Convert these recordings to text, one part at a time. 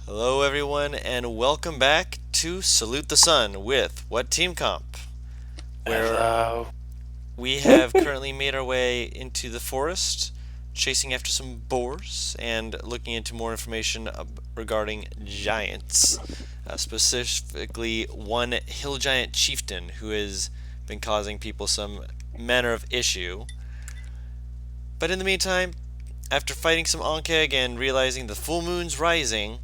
Hello, everyone, and welcome back to Salute the Sun with What Team Comp, where Hello. we have currently made our way into the forest, chasing after some boars and looking into more information regarding giants, specifically one hill giant chieftain who has been causing people some manner of issue. But in the meantime, after fighting some Ankeg and realizing the full moon's rising,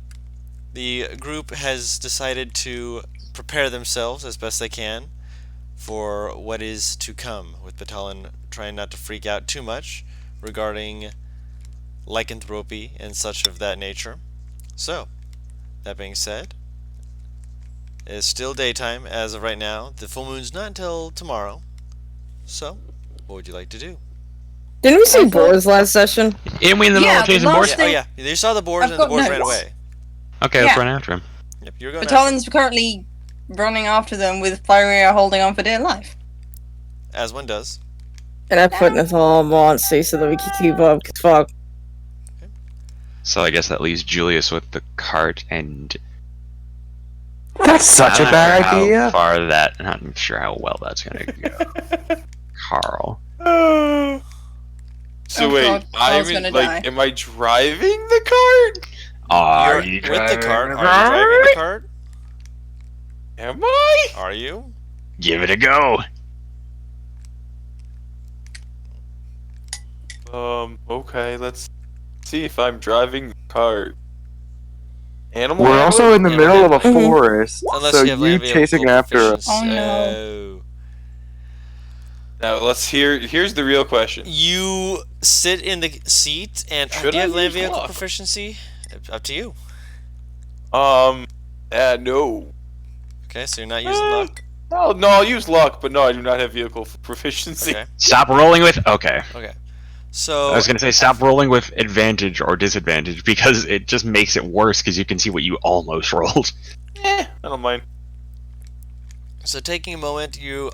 the group has decided to prepare themselves as best they can for what is to come, with Batalon trying not to freak out too much regarding lycanthropy and such of that nature. So, that being said, it's still daytime as of right now. The full moon's not until tomorrow. So, what would you like to do? Didn't we see I thought- boars last session? Ain't we in the middle of chasing boars? Yeah, oh yeah, you saw the boars I've and the got boars ran notes. away. Okay, let's Yeah. run after him. Yep, you're going Battalion's currently running after them with Fire holding on for dear life. as one does. And I put in this all Monty so that we can keep up. 'Cause fuck. So I guess that leaves Julius with the cart, and That's such a I'm not bad sure idea. How far that? I'm not sure how well that's gonna go. Carl. So Oh, wait, God, Carl's I'm in, gonna like, die. am I driving the cart? Are You're you with driving the cart. the Are you driving the cart? Am I? Are you? Give it a go. Okay, let's see if I'm driving the cart. Animal We're also handling? in the Yeah, middle of a Mhm. forest, Unless so you have you land chasing vehicle after us. proficiency. Oh, no. Oh. Now let's here's the real question. You sit in the seat, and Should do you I have land use vehicle luck? proficiency? Up to you. No. Okay, so you're not using luck. No, I'll use luck, but no, I do not have vehicle proficiency. Okay, Stop rolling with. Okay. okay. I So was gonna say stop rolling with advantage or disadvantage because it just makes it worse because you can see what you almost rolled. I don't mind. so taking a moment, you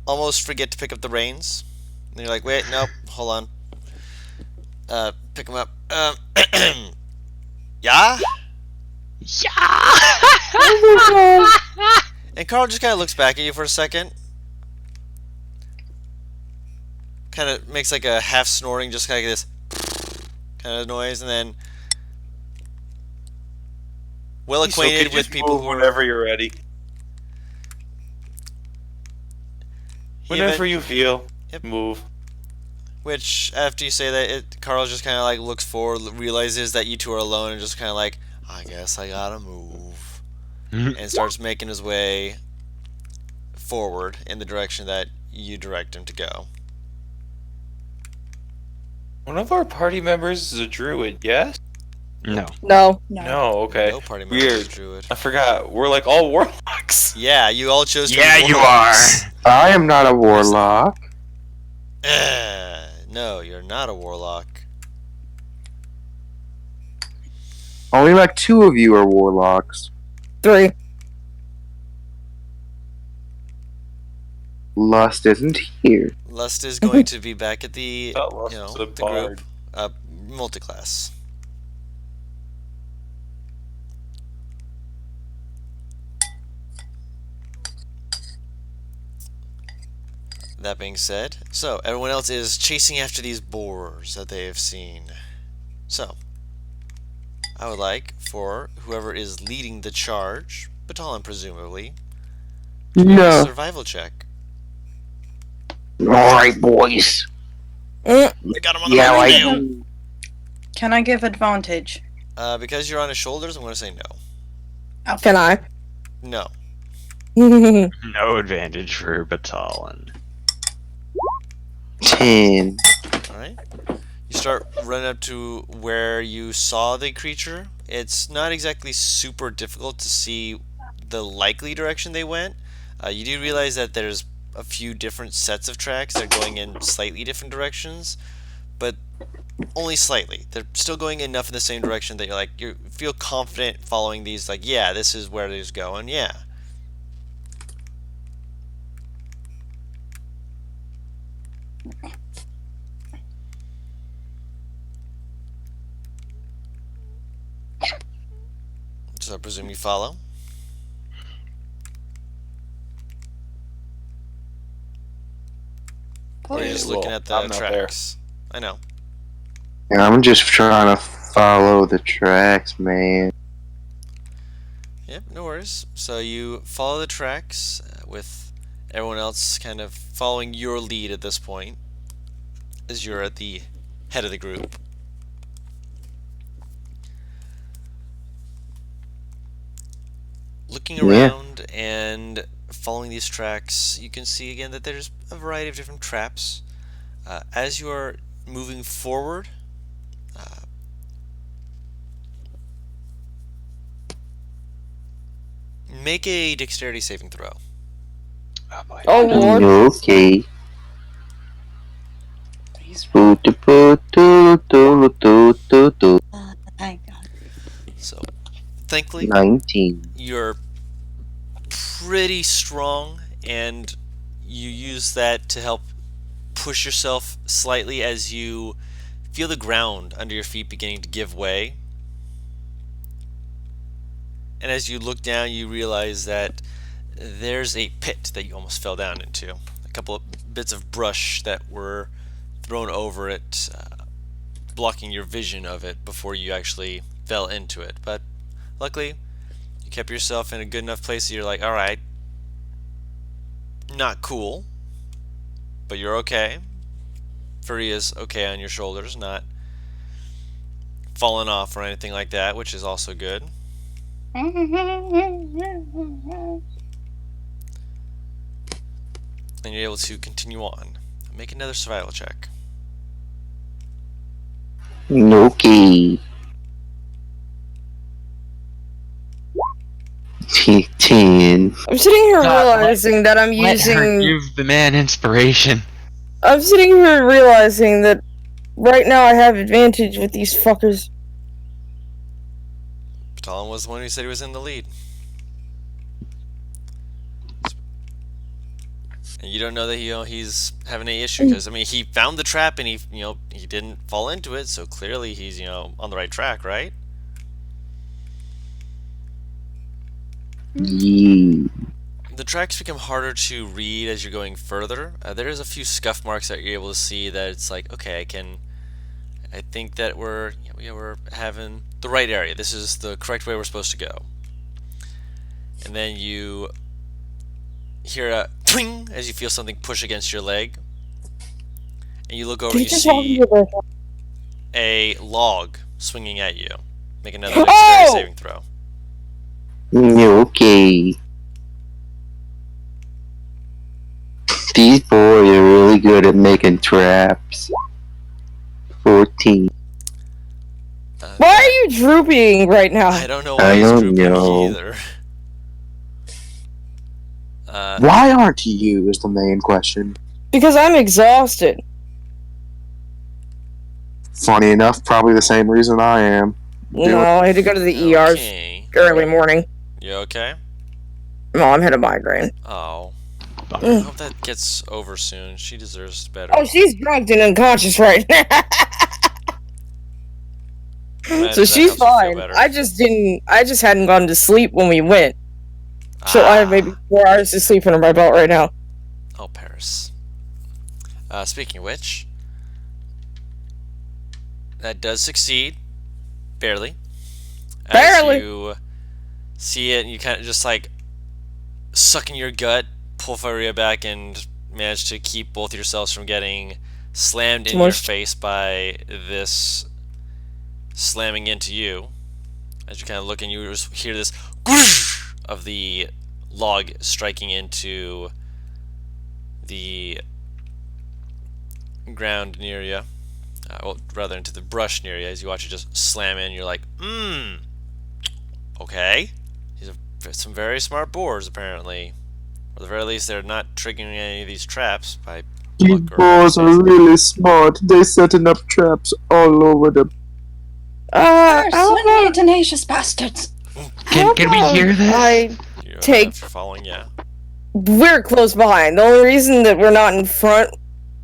almost forget to pick up the reins. And you're like, wait, nope, hold on. Pick them up. Yeah. Yeah. And Carl just kind of looks back at you for a second. Kind of makes like a half snoring, just like this kind of noise, and then well So can you acquainted with just people move who are whenever you're ready. he Whenever event- you feel. Yep. Move. Which after you say that, Carl just kind of like looks forward, realizes that you two are alone, and just kind of like, I guess I gotta move, and starts making his way forward in the direction that you direct him to go. One of our party members is a druid, yes? No. No. No, okay. No party member is Weird. druid. I forgot. We're like all warlocks. Yeah, you all chose to be Yeah, you warlocks. I am not a warlock. No, you're not a warlock. Only like two of you are warlocks. 3. Lust isn't here. Lust is going to be back at the That was a the bard. group multiclass. That being said, so everyone else is chasing after these boars that they have seen. So, I would like for whoever is leading the charge, Batalon presumably, to make a No. survival check. Alright, boys. Mm. I got him on the Yeah, right I now. do. Can I give advantage? Because you're on his shoulders, I'm going to say no. Can I? No. No advantage for Batalon. 10. Alright. You start running up to where you saw the creature. It's not exactly super difficult to see the likely direction they went. You do realize that there's a few different sets of tracks that are going in slightly different directions, but only slightly. They're still going enough in the same direction that you're like, you feel confident following these, like, yeah, this is where it's going, yeah. So I presume you follow. Or are you just looking Well, at the I'm not there. tracks? I know. Yeah, I'm just trying to follow the tracks, man. Yep, no worries. So you follow the tracks with everyone else kind of following your lead at this point, as you're at the head of the group. Looking Yeah. around and following these tracks, you can see again that there's a variety of different traps. As you are moving forward, make a dexterity saving throw. Oh boy. Oh lord. Okay. Please. Boo-doo-boo-doo-doo-doo-doo-doo. Thank God. So, thankfully, 19. you're pretty strong, and you use that to help push yourself slightly as you feel the ground under your feet beginning to give way. And as you look down, you realize that there's a pit that you almost fell down into. A couple of bits of brush that were thrown over it, blocking your vision of it before you actually fell into it. But luckily, you kept yourself in a good enough place that you're like, alright, not cool, but you're okay. Furia's okay on your shoulders, not falling off or anything like that, which is also good. And you're able to continue on. Make another survival check. Okay. 10. I'm sitting here God, realizing that I'm Let her using. give the man inspiration. I'm sitting here realizing that right now I have advantage with these fuckers. Talon was the one who said he was in the lead. And you don't know that he's having any issue because I mean he found the trap and he didn't fall into it, so clearly he's on the right track, right? Yeah. The tracks become harder to read as you're going further. There is a few scuff marks that you're able to see that it's like, okay, I think that we're having the right area. This is the correct way we're supposed to go. And then you hear a twing as you feel something push against your leg. And you look over and you see a log swinging at you. Make another dexterity saving throw. Okay. These boys are really good at making traps. 14. Why are you drooping right now? I don't know why I he's don't drooping know. either. Why aren't you is the main question. Because I'm exhausted. Funny enough, probably the same reason I am. No, I had to go to the ERs Okay. early morning. You okay? Mom had a migraine. Oh. I Mm. hope that gets over soon. She deserves better. Oh, she's drugged and unconscious right now. Glad So that she's helps you feel fine. better. I just hadn't gone to sleep when we went. So I have maybe 4 hours of sleep under my belt right now. Oh, Paris. Speaking of which, that does succeed. Barely. Barely. As you see it and you kind of just like suck in your gut, pull Faria back, and manage to keep both yourselves from getting slammed in your Smushed. face by this slamming into you. As you kind of look and you just hear this whoosh of the log striking into the ground near you. Well, rather into the brush near you. As you watch it just slam in, you're like, okay. These are some very smart boars, apparently. Or at the very least, they're not triggering any of these traps by You luck or boys are accident. really smart. They're setting up traps all over the. They're How suddenly about tenacious bastards. how Can we about hear this? You're Take- if you're following, yeah. We're close behind. The only reason that we're not in front,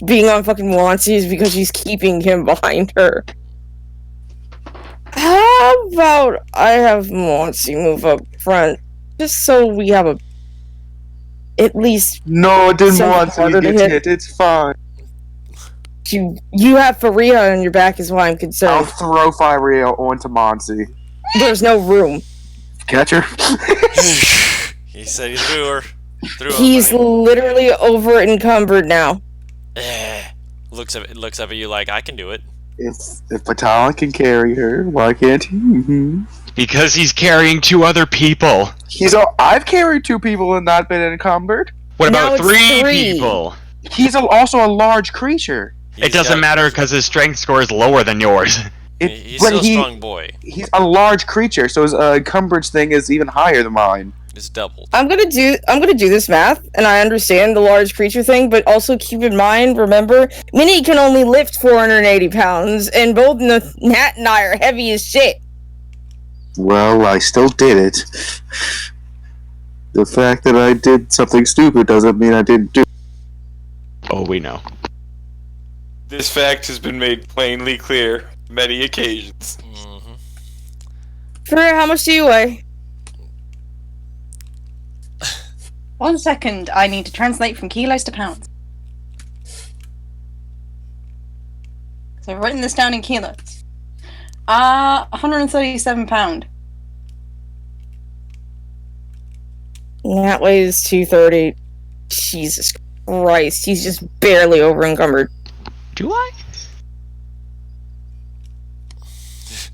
being on fucking Wancy, is because she's keeping him behind her. How about I have Monty move up front, just so we have at least No, it didn't something want to. harder He to gets hit. hit. It's fine. You have Faria on your back is why I'm I'll concerned. throw Firea onto Monty. There's no room. Catch her. He said he threw her. Threw him. He's literally over encumbered now. Looks up at you like I can do it. if Batalon can carry her, why can't he? Mm-hmm. Because he's carrying 2 other people. I've carried 2 people and not been encumbered. What Now about it's 3 3. people? He's also a large creature. It doesn't matter because his strength score is lower than yours. He's still a strong boy. He's a large creature, so his encumbrance thing is even higher than mine. It's doubled. I'm gonna do this math, and I understand the large creature thing, but also keep in mind, remember, Minnie can only lift 480 pounds, and both Nat and I are heavy as shit. Well, I still did it. The fact that I did something stupid doesn't mean I didn't do it. Oh, we know. This fact has been made plainly clear many occasions. Mm-hmm. Faria, how much do you weigh? 1 second, I need to translate from kilos to pounds. So I've written this down in kilos. 137 pound. Nat weighs 230. Jesus Christ, he's just barely over encumbered. Do I?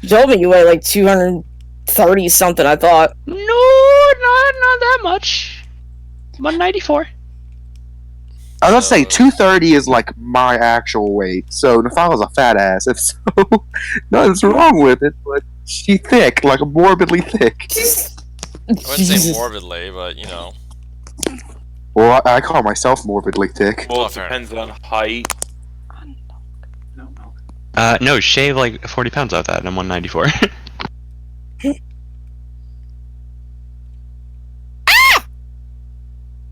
You told me you weigh like 230 something, I thought. No, not that much. 194. I was gonna say 230 is like my actual weight, so Nafala's a fat ass. If so, nothing's wrong with it, but she's thick, like morbidly thick. I wouldn't say morbidly, but you know. Well, I call myself morbidly thick. Well, Oh, it fair depends on height. No, shave like 40 pounds off that, and I'm 194.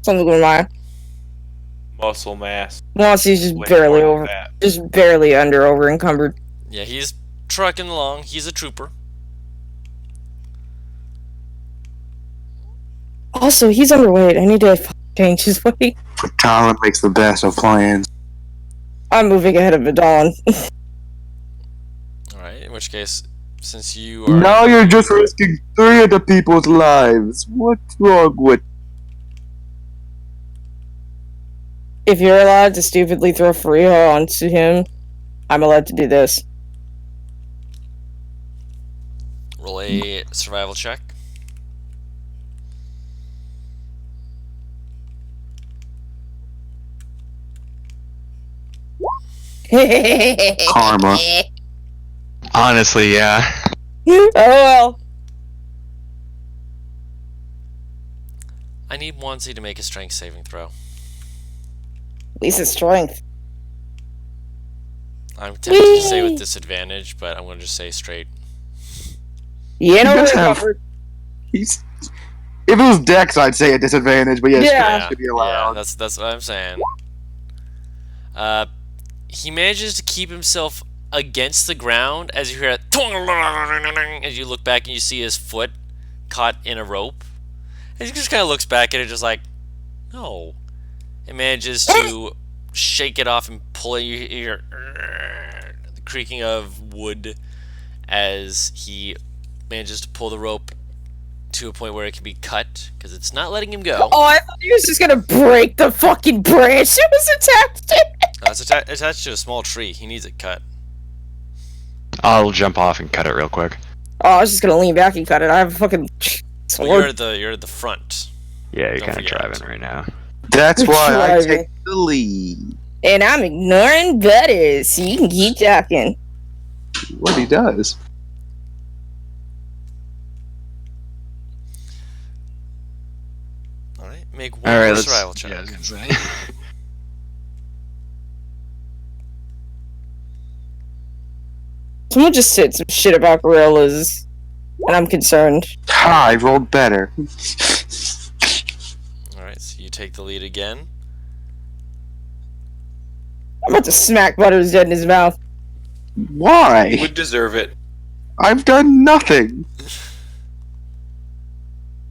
Something going on. Muscle mass. Monty's just Way barely more over, than that. just barely over encumbered. Yeah, he's trucking along. He's a trooper. Also, he's underweight. I need to change his weight. Talon makes the best of plans. I'm moving ahead of Adon. Alright, in which case, since you are... Now you're just risking 3 other people's lives. What's wrong with? If you're allowed to stupidly throw Faria onto him, I'm allowed to do this. Roll a survival check. Karma. Honestly, yeah. Oh well. I need Wanzi to make a strength saving throw. At least it's strength. I'm tempted to say with disadvantage, but I'm going to just say straight. You know, He does have- He's. If it was Dex, I'd say a disadvantage, but yes, Yeah. Dex should be allowed. That's what I'm saying. He manages to keep himself against the ground as you hear it, as you look back and you see his foot caught in a rope. And he just kind of looks back at it just like, no. And manages to shake it off and pull it. You hear the creaking of wood as he manages to pull the rope to a point where it can be cut because it's not letting him go. Oh, I thought he was just gonna break the fucking branch it was attached to. It's attached to a small tree. He needs it cut. I'll jump off and cut it real quick. Oh, I was just gonna lean back and cut it. I have a fucking Well, sword. you're at the front. Yeah, you're Don't kind of forget. driving right now. That's why I Driving. take the lead. And I'm ignoring Butters, so you can keep talking. What he does. All right, make one All right, more let's. survival check. Yeah, I was gonna say. Someone just said some shit about gorillas, and I'm concerned. Ha, I rolled better. All right, so you take the lead again. I'm about to smack Butters dead in his mouth. Why? Would deserve it. I've done nothing.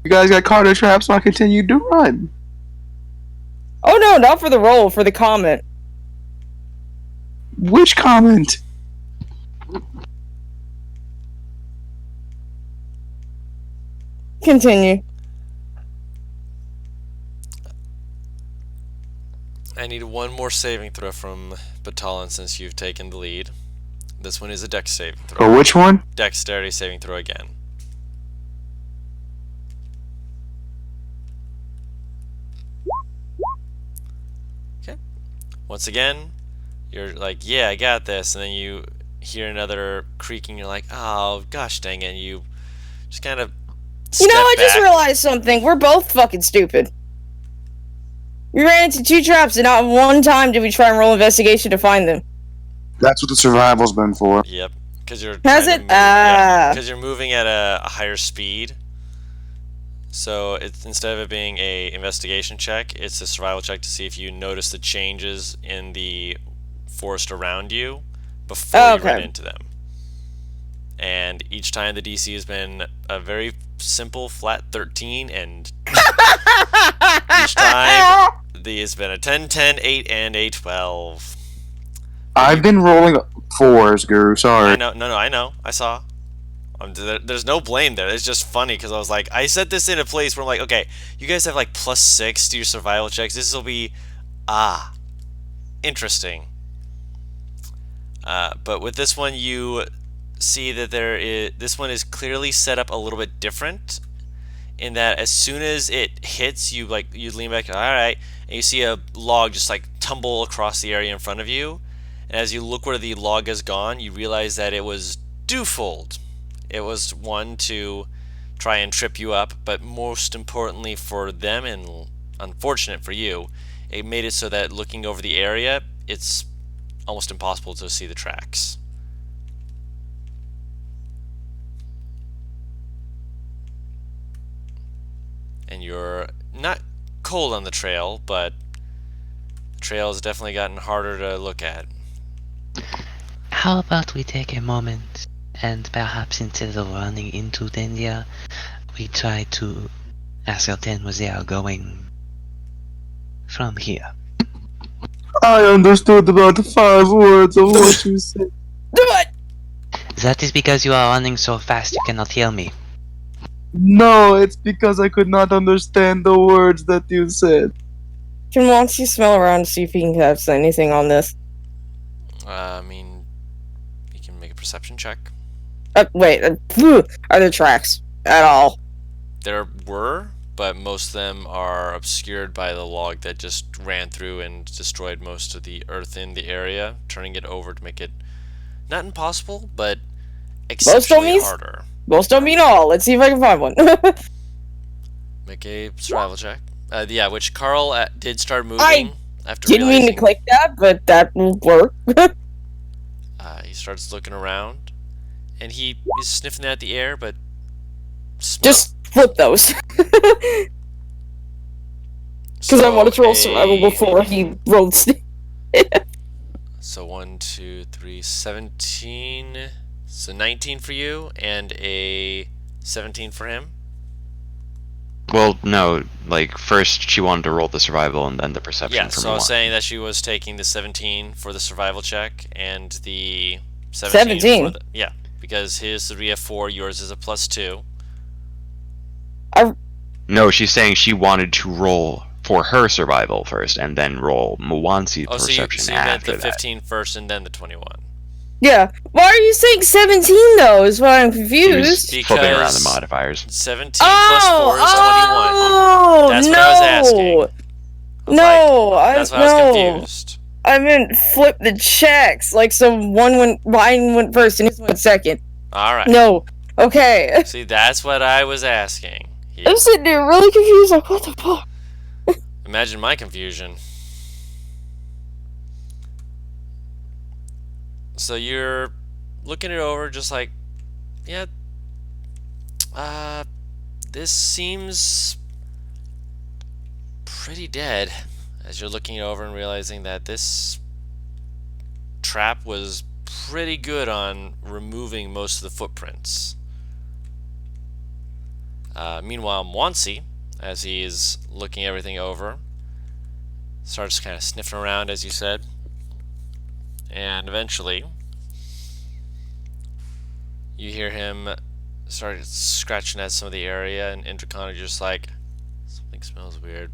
You guys got caught in a trap, so I continued to run. Oh no, not for the roll, for the comment. Which comment? Continue. I need one more saving throw from Batalon since you've taken the lead. This one is a dex saving Or throw. which one? Dexterity saving throw again. Okay. Once again, you're like, yeah, I got this, and then you hear another creaking. You're like, oh gosh dang it! And you just kind of You know, I step just back. realized something. We're both fucking stupid. We ran into 2 traps, and not one time did we try and roll investigation to find them. That's what the survival's been for. Yep, because you're Has trying it? to move, yeah, Ah. because you're moving at a higher speed. So it's instead of it being a investigation check, it's a survival check to see if you notice the changes in the forest around you before you run Okay. into them. And each time the DC has been a very simple flat 13, and each time it's been a 10, 10, 8, and a 12. I've been rolling 4s, Guru. Sorry. I know, no, I know, I saw. There's no blame there. It's just funny because I was like, I set this in a place where I'm like, okay, you guys have like +6 to your survival checks. This will be, interesting. But with this one, you see that this one is clearly set up a little bit different. In that, as soon as it hits, you lean back, all right, and you see a log just like tumble across the area in front of you. And as you look where the log has gone, you realize that it was twofold. It was one to try and trip you up, but most importantly for them, and unfortunate for you, it made it so that looking over the area, it's almost impossible to see the tracks. And you're not cold on the trail, but the trail has definitely gotten harder to look at. How about we take a moment and perhaps instead of running into Dendia, we try to ascertain where they are going from here. I understood about the 5 words of what you said. Do it! That is because you are running so fast you cannot hear me. No, it's because I could not understand the words that you said. Can Monty smell around to see if he can catch anything on this? I mean, you can make a perception check. Wait, are there tracks at all? There were, but most of them are obscured by the log that just ran through and destroyed most of the earth in the area, turning it over to make it not impossible, but exceptionally means- harder. Most don't mean all. Let's see if I can find one. Make a survival check. Yeah, which Carl did start moving I after Didn't mean to realizing. click that, but that will work. He starts looking around, and he is sniffing at the air, but Just flip those. Because I wanted to roll survival before he rolled. So 1, 2, 3, 17. So 19 for you, and a 17 for him. Well, no, like, first she wanted to roll the survival and then the perception Yeah, for so I me. was saying that she was taking the 17 for the survival check, and the 17 17? for the... Yeah, because his is a 4, yours is a +2. No, she's saying she wanted to roll for her survival first and then roll Mwansi's Oh, perception so you meant after the that. 15 first and then the 21. Yeah. Why are you saying 17 though? Is why I'm She was confused. flipping around the Because- modifiers. 17 plus 4 is 21. Oh, That's no. what I was asking. I was No, That's why I was no. confused. I meant flip the checks. Like, so mine went first and his went second. Alright. No. Okay. See, that's what I was asking. I'm sitting there really confused, like, what the fuck? Imagine my confusion. So you're looking it over just like, yeah, this seems pretty dead, as you're looking it over and realizing that this trap was pretty good on removing most of the footprints. Meanwhile, Mwansi, as he is looking everything over, starts kind of sniffing around, as you said, and eventually you hear him start scratching at some of the area, and Intercon is just like, something smells weird.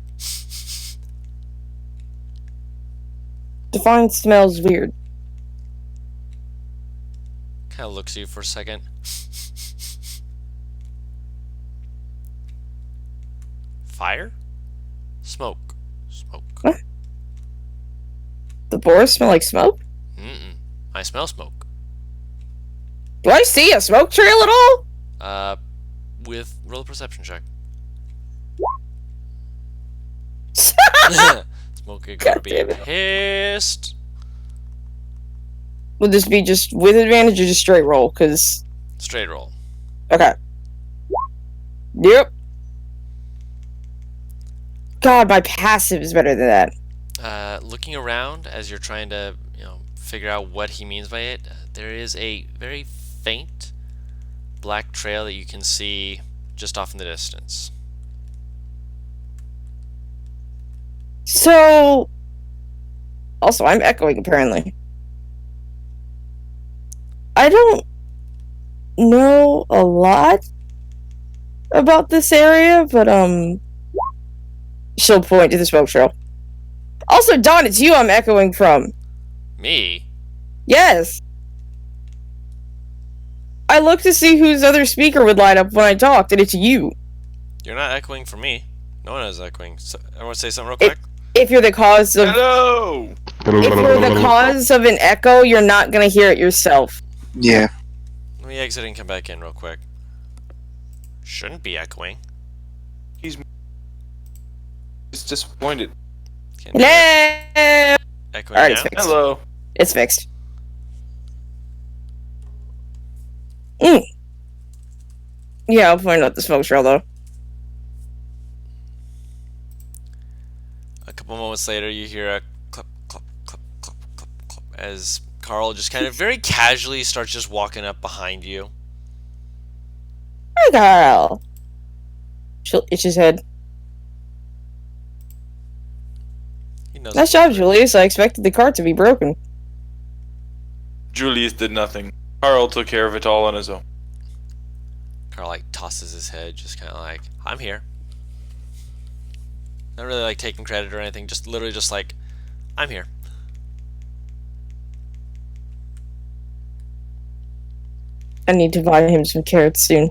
Define smells weird. Kind of looks at you for a second. Fire? Smoke. Smoke. What? The boars smell like smoke? Mm-mm. I smell smoke. Do I see a smoke trail at all? With roll a perception check. Smoke is gonna God be damn it. pissed. Would this be just with advantage or just straight roll? Because Straight roll. okay. Yep. God, my passive is better than that. Looking around as you're trying to, figure out what he means by it, there is a very faint black trail that you can see just off in the distance. So, also, I'm echoing apparently. I don't know a lot about this area, but she'll point to the smoke trail. Also, Don, it's you I'm echoing from. Me? Yes. I looked to see whose other speaker would light up when I talked, and it's you. You're not echoing for me. No one is echoing. So, everyone say something real quick? If you're the cause of Hello! if you're the cause of an echo, you're not gonna hear it yourself. Yeah. Let me exit and come back in real quick. Shouldn't be echoing. He's disappointed. Can Hello. echoing Alright, now? it's fixed. Hello. It's fixed. Mm. Yeah, I'll point out the smoke trail though. A couple moments later, you hear a clip, clip, clip, clip, clip, clip, as Carl just kind of very casually starts just walking up behind you. Hi, Carl. She'll itch his head. He knows Nice job, Julius. I expected the cart to be broken. Julius did nothing. Carl took care of it all on his own. Carl like tosses his head, just kind of like, I'm here. Not really like taking credit or anything, just literally just like, I'm here. I need to buy him some carrots soon.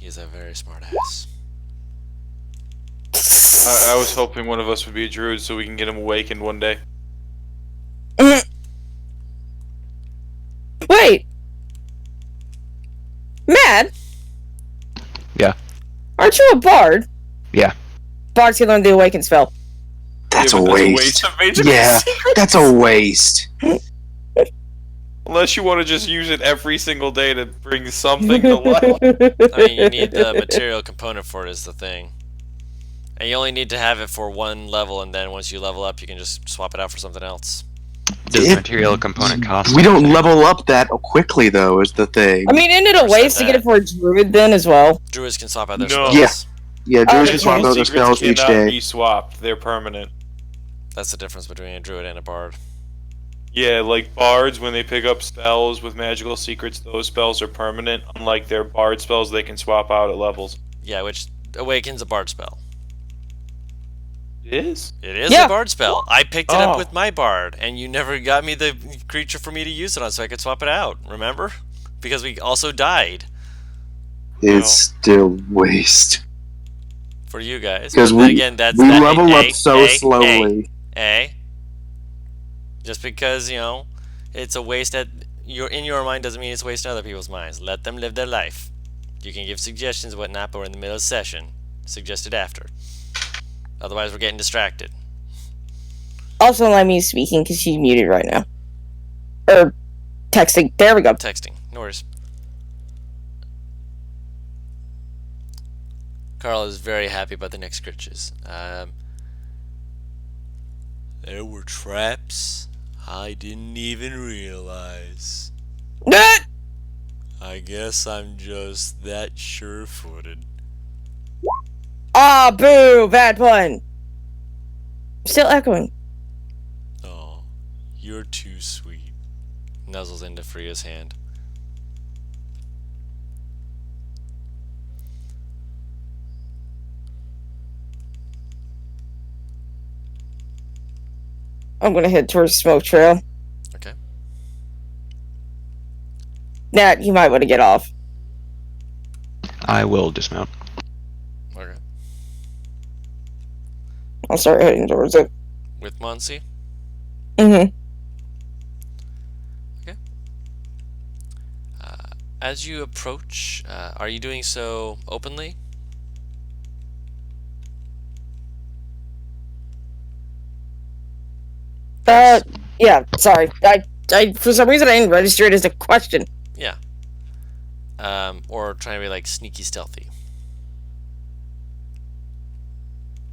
He is a very smart ass. I was hoping one of us would be a druid so we can get him awakened one day. Wait. Matt? Yeah. Aren't you a bard? Yeah. Bards can learn the awaken spell. That's Yeah, a but waste. of Major Yeah, Secrets. that's a waste. Unless you want to just use it every single day to bring something to life. I mean, you need the material component for it is the thing. And you only need to have it for one level, and then once you level up, you can just swap it out for something else. Does the It- material component cost? We don't anything? level up that quickly, though, is the thing. I mean, isn't it a Never said waste to get that. it for a druid then as well? Druids can swap out their No. spells. Yeah, druids can okay. swap out their Secrets spells each cannot day. be swapped. They're permanent. That's the difference between a druid and a bard. Yeah, like bards, when they pick up spells with magical secrets, those spells are permanent. Unlike their bard spells, they can swap out at levels. Yeah, which awakens a bard spell. It is? It is Yeah. a bard spell. I picked it up Oh. with my bard, and you never got me the creature for me to use it on, so I could swap it out. Remember? Because we also died It's still waste. for you guys. Because But then we, again, that's we that. level A, up so slowly. Just because it's a waste in your mind doesn't mean it's a waste in other people's minds. Let them live their life. You can give suggestions and whatnot, but we're in the middle of session. Suggest it after. Otherwise, we're getting distracted. Also, let me speaking because she's muted right now. Or texting. There we go. Texting. No worries. Carl is very happy about the next scritches. There were traps I didn't even realize. That. I guess I'm just that sure-footed. Ah, boo! Bad pun. Still echoing. Oh, you're too sweet. Nuzzles into Freya's hand. I'm gonna head towards Smoke Trail. Okay. Nat, you might want to get off. I will dismount. Okay. I'll start heading towards it. With Monsi? Mm-hmm. As you approach, are you doing so openly? Yeah, sorry. I for some reason I didn't register it as a question. Yeah. Or trying to be like sneaky stealthy.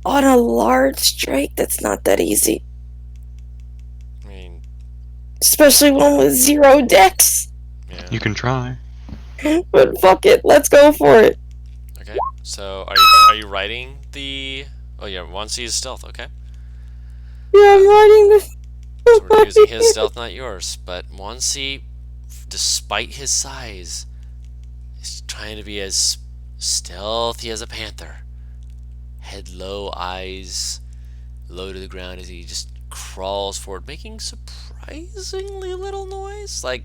On a large strike, that's not that easy. I mean, Especially one with 0 decks. yeah. You can try. But fuck it, let's go for it. Okay. So are you riding the? Oh yeah, Monsi is stealth. Okay. Yeah, I'm riding this. So we're using his stealth, not yours. But Monsi, despite his size, is trying to be as stealthy as a panther. Head low, eyes low to the ground as he just crawls forward, making surprisingly little noise. Like,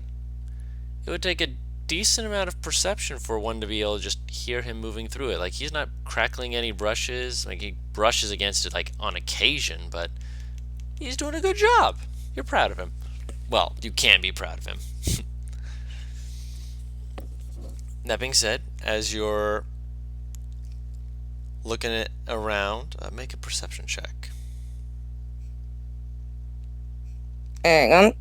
it would take a decent amount of perception for one to be able to just hear him moving through it. Like, he's not crackling any brushes. Like, he brushes against it, like, on occasion, but he's doing a good job. You're proud of him. Well, you can be proud of him. That being said, as you're looking it around, make a perception check. Hang on.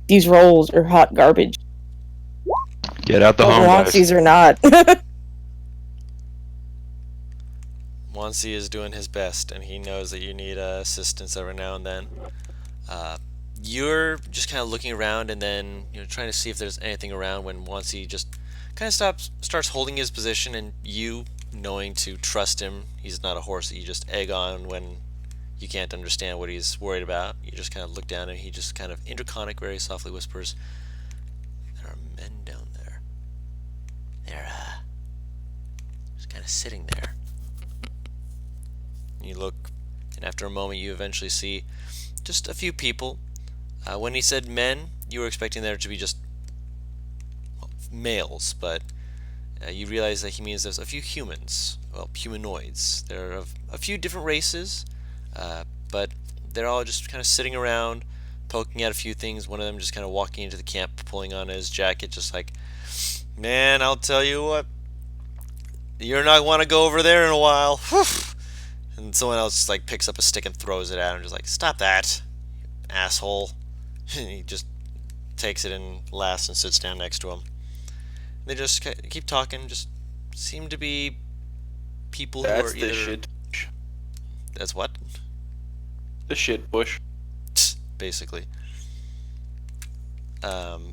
These rolls are hot garbage. Get out the home dice. These are not. Monsi is doing his best, and he knows that you need assistance every now and then. You're just kind of looking around, and then trying to see if there's anything around when Monsi just kind of starts holding his position, and you, knowing to trust him, he's not a horse that you just egg on when you can't understand what he's worried about. You just kind of look down, and he just kind of interconic, very softly whispers, "There are men down there. They're just kind of sitting there." You look, and after a moment you eventually see just a few people. When he said men, you were expecting there to be just males, but you realize that he means there's a few humans, well, humanoids. They're of a few different races, but they're all just kind of sitting around, poking at a few things. One of them just kind of walking into the camp, pulling on his jacket, just like, "Man, I'll tell you what, you're not want to go over there in a while." Whew. And someone else just like picks up a stick and throws it at him, just like, "Stop that, asshole." And he just takes it and laughs and sits down next to him. They just keep talking, just seem to be people who are That's either... the shit. That's what? The shit bush. Basically. From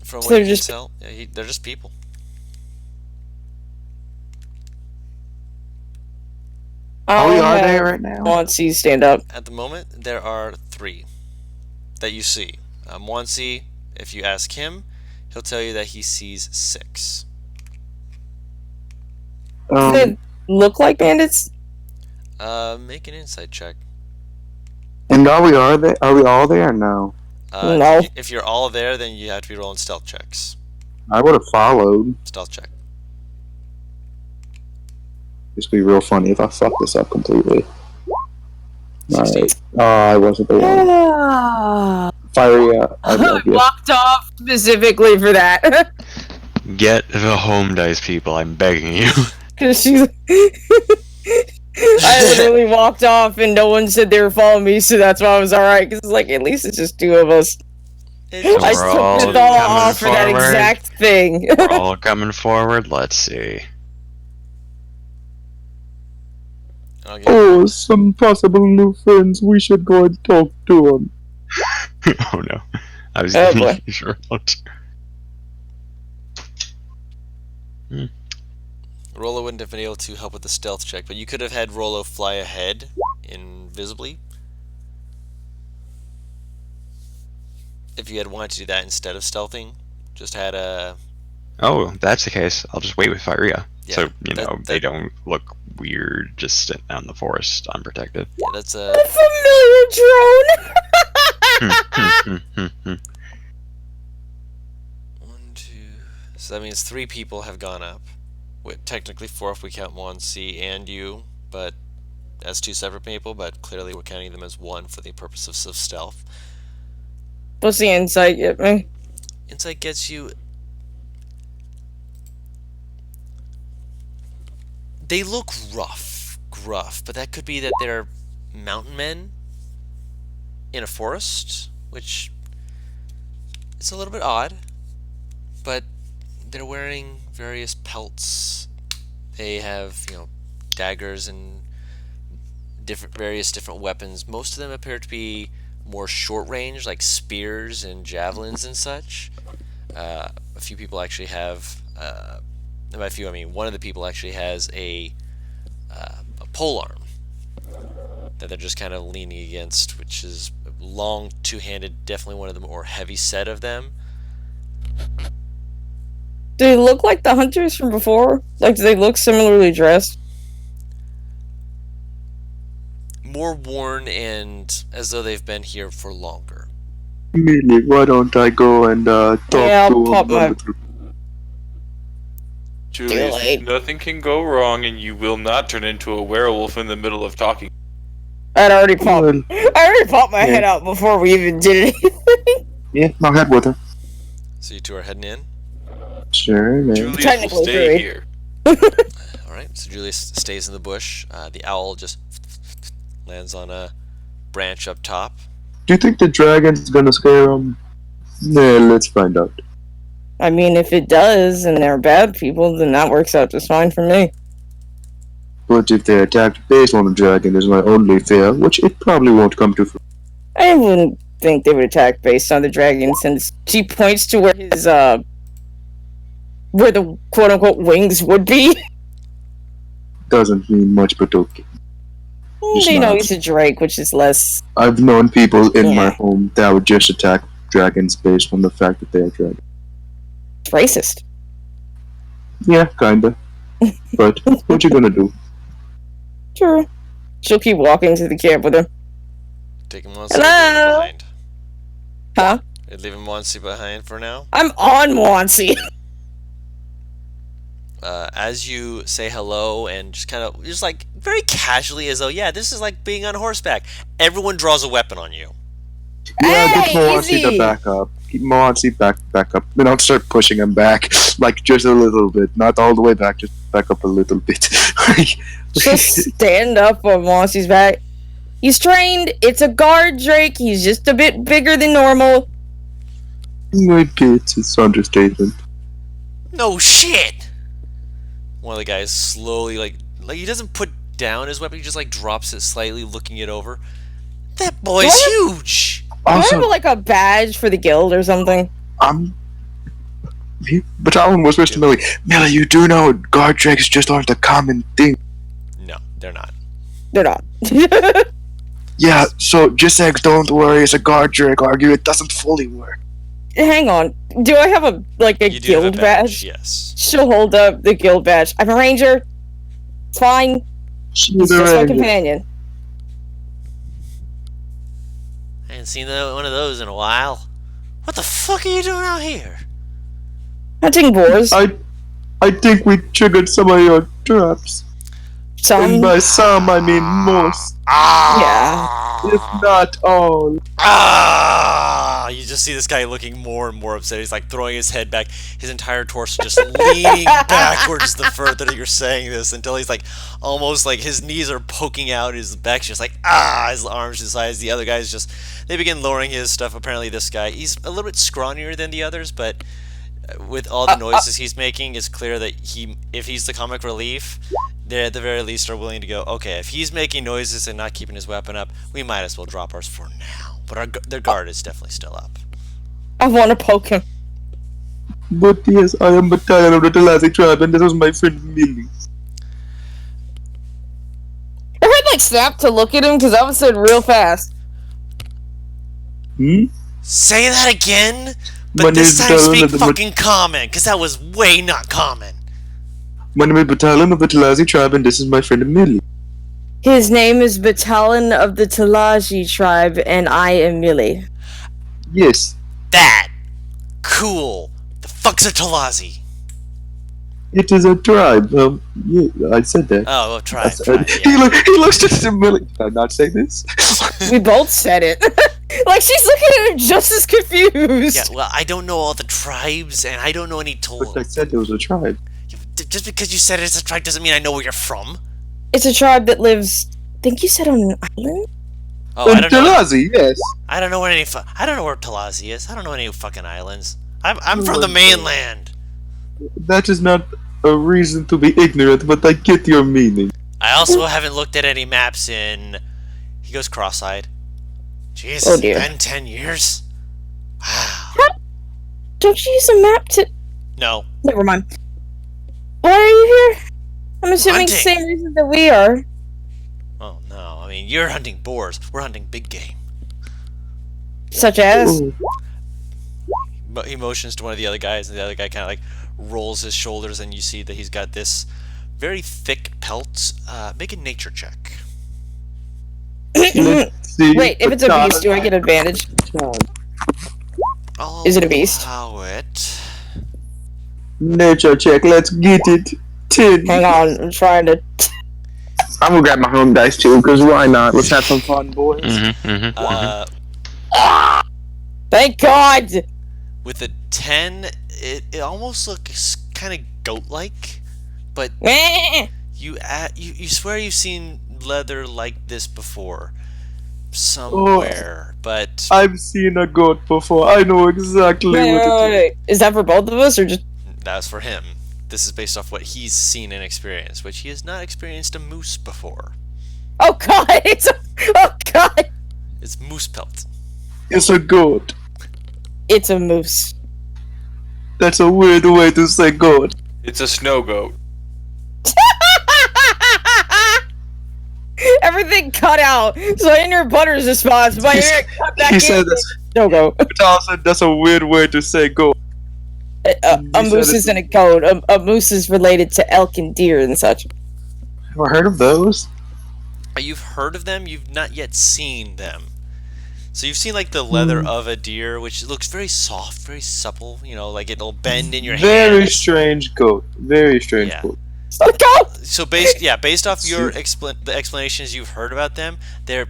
So what you they're can just- tell, yeah, they're just people. Are we are there right now? Monsi, stand up. At the moment, there are 3 that you see. Monsi, if you ask him, he'll tell you that he sees 6. Do they look like bandits? Make an insight check. And are we all there? Or no. No. If you're all there, then you have to be rolling stealth checks. I would have followed. Stealth check. This would be real funny if I fuck this up completely. 16. Alright. I wasn't the one. Yeah. Fiery, I love you. Walked off specifically for that. Get the home dice, people. I'm begging you. Because she's. I literally walked off and no one said they were following me, so that's why I was alright. Because it's like, at least it's just 2 of us. It I We're just took all the didn't thought coming off for that forward. exact thing. We're all coming forward. Let's see. I'll get Oh, some possible new friends. We should go and talk to them. Oh no. I was Oh, getting boy. sure. Rolo wouldn't have been able to help with the stealth check, but you could have had Rolo fly ahead invisibly. If you had wanted to do that instead of stealthing, just had a Oh, that's the case. I'll just wait with Firea. Yeah, So, you know, that- they don't look weird just sitting out in the forest unprotected. yeah, that's a Familiar drone. one, two. So that means 3 people have gone up. Technically 4 if we count Monsi and you, but as 2 separate people. But clearly we're counting them as 1 for the purposes of stealth. What's the insight get me? Insight gets you. They look gruff, but that could be that they're mountain men in a forest, which is a little bit odd, but they're wearing various pelts. They have, daggers and various different weapons. Most of them appear to be more short range, like spears and javelins and such. A few people actually have, by a few I mean one of the people actually has a pole arm that they're just kind of leaning against, which is long, two-handed, definitely one of the more heavy set of them. Do they look like the hunters from before? Like, do they look similarly dressed? More worn and as though they've been here for longer. Millie, why don't I go and talk Yeah, I'll to pop my- them? Julius, Delayed. nothing can go wrong, and you will not turn into a werewolf in the middle of talking. I'd already popped. Well, I already popped my Yeah. head out before we even did anything. yeah, I'll head with her. So you 2 are heading in. Sure, man. Julius will Technically stay three. here. Alright, so Julius stays in the bush. The owl just lands on a branch up top. Do you think the dragon's gonna scare them? Yeah, let's find out. I mean, if it does, and they're bad people, then that works out just fine for me. But if they attack base on the dragon is my only fear, which it probably won't come to. I wouldn't think they would attack based on the dragon, since she points to where his, where the quote-unquote wings would be. Doesn't mean much, but okay. It's They know not. he's a drake, which is less... I've known people in my Yeah. home that would just attack dragons based on the fact that they are dragons. racist. Yeah, kinda. But what you gonna do? Sure. She'll keep walking to the camp with him. Take him one seat, leave him Hello? behind. Huh? Leave him one seat behind for now. I'm on Wansi. As you say hello and just kind of, just like very casually, as though, yeah, this is like being on horseback. Everyone draws a weapon on you. Yeah, get Hey, Moansi easy. to back up. Keep Moansi back up. Then I'll start pushing him back, like just a little bit, not all the way back, just back up a little bit. She'll stand up on Wansi's back. He's trained. It's a guard drake. He's just a bit bigger than normal. Maybe it's understatement. No shit! One of the guys slowly, like he doesn't put down his weapon, he just like drops it slightly, looking it over. That boy's What? huge! Do I Also, have like a badge for the guild or something? Battalion was Mr. Millie. Millie, you do know guard drakes just aren't a common thing. No, they're not. They're not. Yeah, so just like don't worry, it's a guard drake argue it doesn't fully work. Hang on. Do I have a You do have a guild badge? yes. She'll hold up the guild badge. I'm a ranger. It's fine. She's He's a just my ranger. companion. I haven't seen one of those in a while. What the fuck are you doing out here? Hunting boars. I think we triggered some of your traps. And by some, I mean most, Ah! if not all. Ah! You just just see this guy looking more and more upset. He's like throwing his head back, his entire torso just leaning backwards the further that you're saying this, until he's like almost like his knees are poking out, his back's just like his arms to the sides. The other guy's just, they begin lowering his stuff. Apparently this guy, he's a little bit scrawnier than the others, but with all the noises he's making, it's clear that if he's the comic relief, they at the very least are willing to go, okay, if he's making noises and not keeping his weapon up, we might as well drop ours for now. But their guard is definitely still up. I want to poke him. But yes, I am battalion of the Talazi tribe, and this was my friend Millie. I heard like snap to look at him because I was said real fast. Hmm? Say that again, My but this name time is speak Battalion fucking common, because that was way not common. My name is Battalion of the Talazi tribe, and this is my friend Millie. His name is Battalion of the Talaji tribe, and I am Millie. Yes, That. Cool. The fuck's a Talazi? it is a tribe. Yeah, I said that. Oh, well, try. He looks to Millie. Did I not say this? We both said it. Like she's looking at him just as confused. Yeah, well, I don't know all the tribes, and I don't know any But I said it was a tribe. Just because you said it's a tribe doesn't mean I know where you're from. It's a tribe that lives. I think you said on an island. Oh, I don't know. Talazi, yes. I don't know where I don't know where Talazi is. I don't know any fucking islands. I'm from the mainland. That is not a reason to be ignorant, but I get your meaning. I also haven't looked at any maps in. He goes cross-eyed. Jeez, Oh, it's dear. been 10 years. Wow. Don't you use a map to? No. Never mind. Why are you here? I'm assuming the Hunting. same reason that we are. Oh no. I mean, you're hunting boars. We're hunting big game. Such as. Oh, He motions to one of the other guys, and the other guy kind of like rolls his shoulders, and you see that he's got this very thick pelt. Make a nature check. let's see. Wait, if it's a beast, do I get advantage? Is it a beast? Allow it. Nature check, let's get it. 10. Hang on, I'm trying to. I'm gonna grab my home dice too, because why not? Let's have some fun, boys. Thank God! With a 10, it almost looks kind of goat-like, but Eh. you swear you've seen leather like this before somewhere, but I've seen a goat before. I know exactly what it is. Wait. Is that for both of us, or just. that's for him. This is based off what he's seen and experienced, which he has not experienced a moose before. Oh God! It's a. Oh God! It's moose pelt. It's a goat. It's a moose. That's a weird way to say goat. It's a snow goat. Everything cut out. So in your Butter's response, my ear cut back He in. said that's. No go. Patel said that's a weird way to say goat. A You moose said isn't a goat. A moose is related to elk and deer and such. Ever heard of those? You've heard of them, you've not yet seen them. So you've seen like the leather of a deer, which looks very soft, very supple, you know, like it'll bend in your Very hand. strange goat. Very strange Yeah. goat. A goat. So based off your the explanations you've heard about them, they're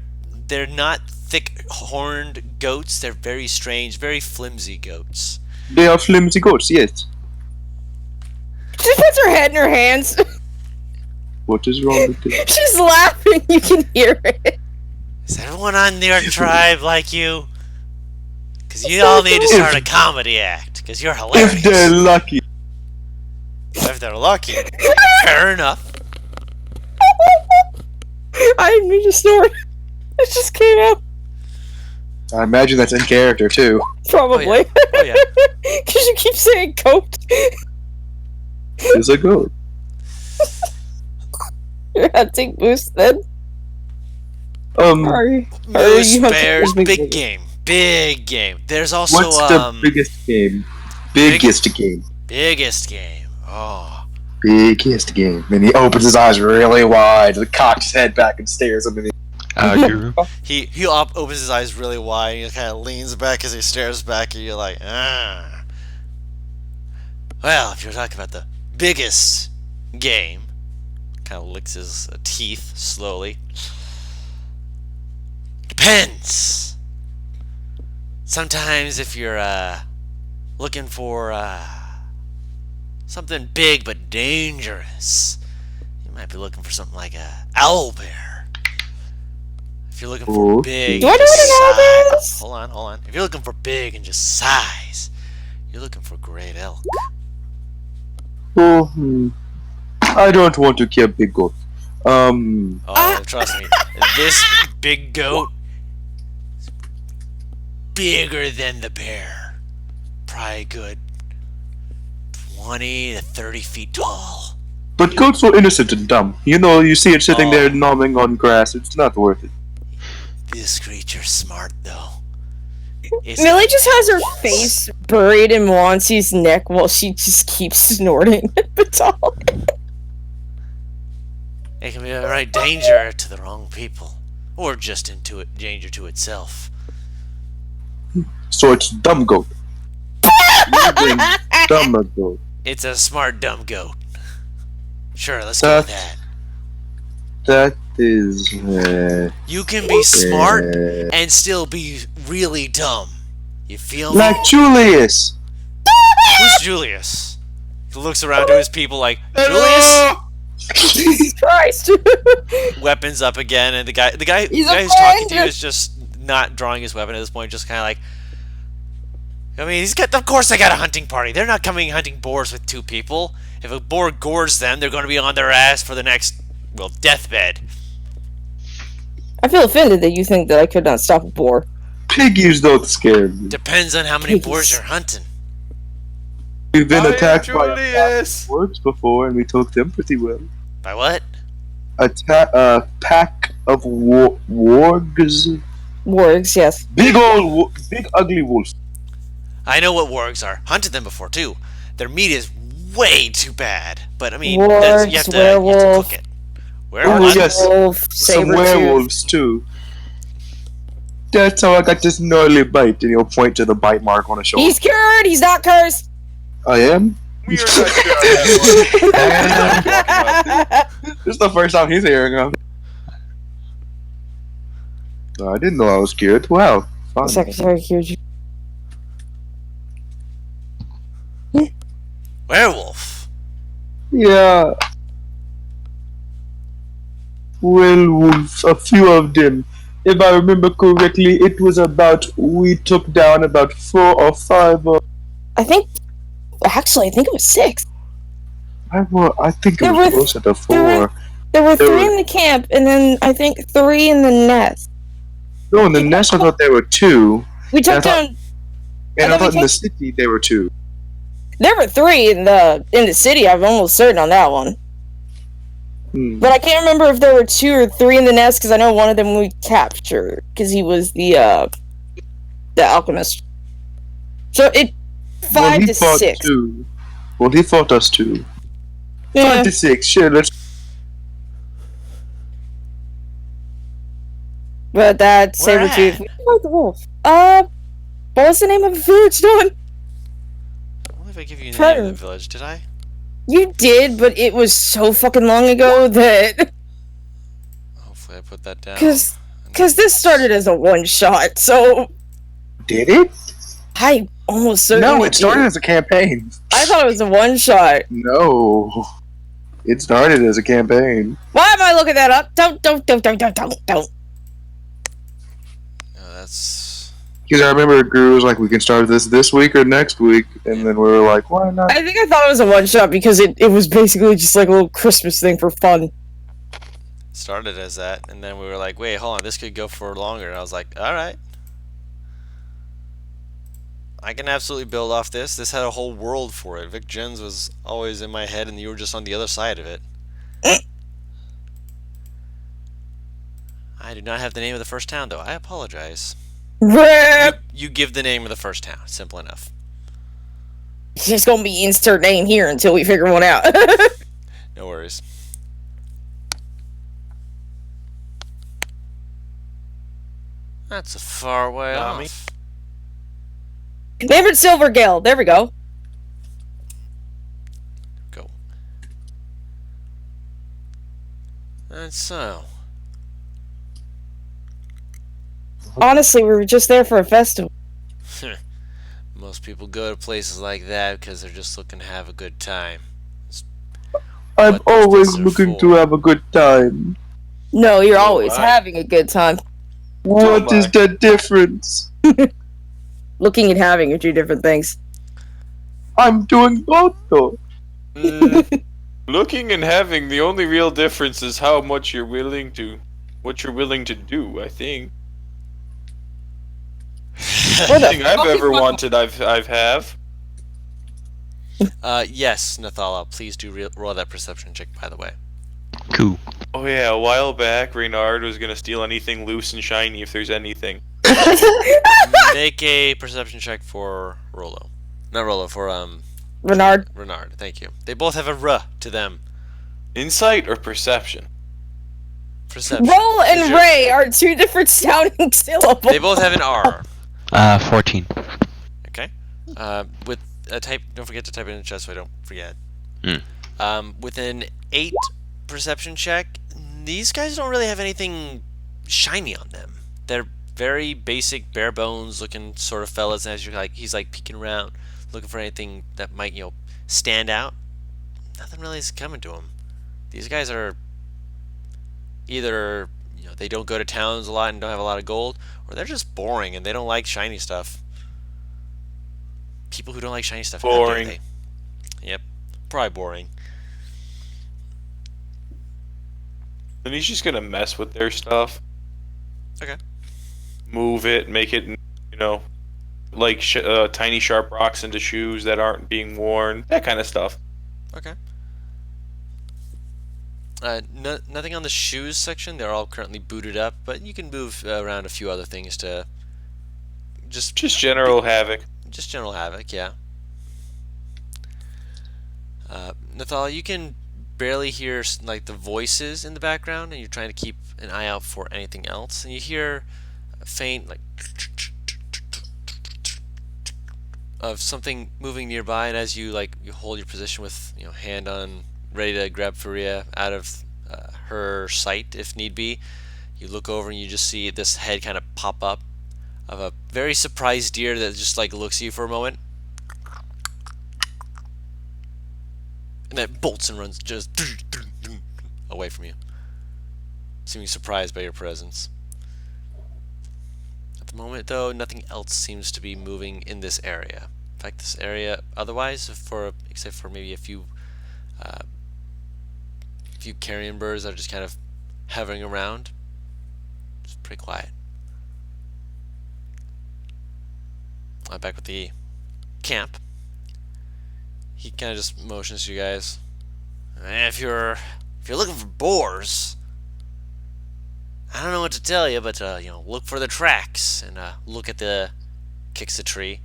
not thick horned goats, they're very strange, very flimsy goats. They are flimsy goats, yes. She puts her head in her hands. What is wrong with this? She's laughing. You can hear it. Is everyone on your tribe like you? Because you all need to start a comedy act, because you're hilarious. If they're lucky. If they're lucky. Fair enough. I didn't mean to snort. It just came out. I imagine that's in character too. Probably. Oh, yeah. Because you keep saying goat. It's a goat. You're hunting moose then? Sorry. Moose, you have to- bears, big big game. game. Big game. There's also, What's the biggest game? Biggest game. biggest game. Oh. Biggest game. And he opens his eyes really wide, cocks his head back and stares at me. Guru. He opens his eyes really wide, and he kind of leans back as he stares back at you like, ah. Well, if you're talking about the biggest game, kind of licks his teeth slowly. Depends. sometimes if you're looking for something big but dangerous, you might be looking for something like a owl bear. If you're looking for big, Do I know just what an owl size. Hold on. If you're looking for big and just size, you're looking for great elk. Oh, I don't want to kill big goat. Oh, trust me, this big goat is bigger than the bear. Probably good 20 to 30 feet tall. But goats are innocent and dumb. You know, you see it sitting there Oh. gnawing on grass. It's not worth it. This creature's smart, though. It's Millie just has her face buried in Wansi's neck while she just keeps snorting at the top. It can be a right danger to the wrong people, or just into it, danger to itself. So it's dumb goat. Using dumb goat. It's a smart, dumb goat. Sure, let's go with that. That is. You can be smart and still be really dumb. You feel me? Like Julius! Who's Julius? He looks around to his people like, Julius? Jesus Christ! Weapons up again, and the guy He's who's a talking to you friend. is just not drawing his weapon at this point, just kind of like, I mean, of course they got a hunting party. They're not coming hunting boars with two people. If a boar gores them, they're going to be on their ass for the next, well, deathbed. I feel offended that you think that I could not stop a boar. Piggies don't scare me. Depends on how many Piggies. boars you're hunting. We've been I am attacked by Julius. works before, and we took them pretty well. By what? A pack of wargs. Wargs, yes. Big ugly wolves. I know what wargs are. Hunted them before, too. Their meat is way too bad. But, I mean, Wargs, you have to werewolf. cook it. Oh, Werewolf? yes. Wolf, Some saber-tooth. werewolves, too. That's how I got this gnarly bite, and he'll point to the bite mark on his shoulder. He's cured! He's not cursed! I am? We are not sure on that This is the first time he's hearing him. No, I didn't know I was cured. Wow. The Fun. secretary cured you. Werewolf. Yeah. Werewolves, a few of them. If I remember correctly, it was we took down about 4 or 5 of. Actually, I think it was 6. I think it There was were- closer to 4. There were There 3 were- in the camp, and then I think 3 in the nest. No, in the nest I thought there were 2. We took I thought- down. And I thought we thought in the city there were 2. There were 3 in the city. I'm almost certain on that one. But I can't remember if there were 2 or 3 in the nest because I know one of them we captured because he was the alchemist. So it 5 he to fought 6. 2. Well, he fought us 2. Yeah. 5 to 6. Sure, let's. But that Where saber-tooth. at? We fought the wolf. What was the name of the village, Don? I wonder if I give you the name of the village, did I? You did, but it was so fucking long ago that Hopefully I put that down. because this started as a one shot, so Did it? I almost certainly No, it started did. as a campaign. I thought it was a one shot. No. It started as a campaign. Why am I looking that up? Don't. No, that's... Because I remember Guru was like, we can start this week or next week. And then we were like, why not? I think I thought it was a one shot because it was basically just like a little Christmas thing for fun. started as that, and then we were like, wait, hold on, this could go for longer, and I was like, alright. I can absolutely build off this. This had a whole world for it. vic'gen's was always in my head, and you were just on the other side of it. I do not have the name of the first town, though. I apologize. Rip! You give the name of the first town. Simple enough. It's just gonna be insert name here until we figure one out. No worries. That's a far way Nami? off. Name it Silvergale. There we go. Go. And so... Honestly, we were just there for a festival. Most people go to places like that because they're just looking to have a good time. I'm What those always places are looking to for. have a good time. No, you're So always I- having a good time. What am is I. the difference? Looking and having are two different things. I'm doing both though. Looking and having, the only real difference is how much you're willing to, what you're willing to do. I think. Where the Anything I've fuck is ever my- wanted, I've have. Yes, Nathala, please do roll that perception check, by the way. Cool. Oh yeah, a while back, Reynard was gonna steal anything loose and shiny if there's anything. Make a perception check for Rolo. Not Rolo, for Renard. Renard. Thank you. They both have a R to them. Insight or perception? Perception. Roll and Is your- Ray are two different sounding syllables. They both have an R. 14. Okay. With a type. Don't forget to type it in the chat so I don't forget. With an 8 perception check, these guys don't really have anything shiny on them. They're very basic, bare bones looking sort of fellas. And as you're like, he's like peeking around, looking for anything that might stand out. Nothing really is coming to them. These guys are either they don't go to towns a lot and don't have a lot of gold, or they're just boring and they don't like shiny stuff. People who don't like shiny stuff. how dare Boring. they? Yep, probably boring. And he's just gonna mess with their stuff. Okay. Move it, make it, like tiny sharp rocks into shoes that aren't being worn. That kind of stuff. Okay. Nothing on the shoes section. They're all currently booted up, but you can move around a few other things to just General havoc. just general havoc. Yeah. Nathala, you can barely hear like the voices in the background, and you're trying to keep an eye out for anything else, and you hear a faint like of something moving nearby, and as you you hold your position with hand on ready to grab Faria out of her sight if need be, you look over and you just see this head kind of pop up of a very surprised deer that just looks at you for a moment and then bolts and runs just away from you, seeming surprised by your presence. At the moment though, nothing else seems to be moving in this area. In fact, this area otherwise, except for maybe a few carrion birds that are just kind of hovering around, it's pretty quiet. Back with the camp, he kind of just motions to you guys. If you're looking for boars, I don't know what to tell you, but look for the tracks and look at kicks the tree.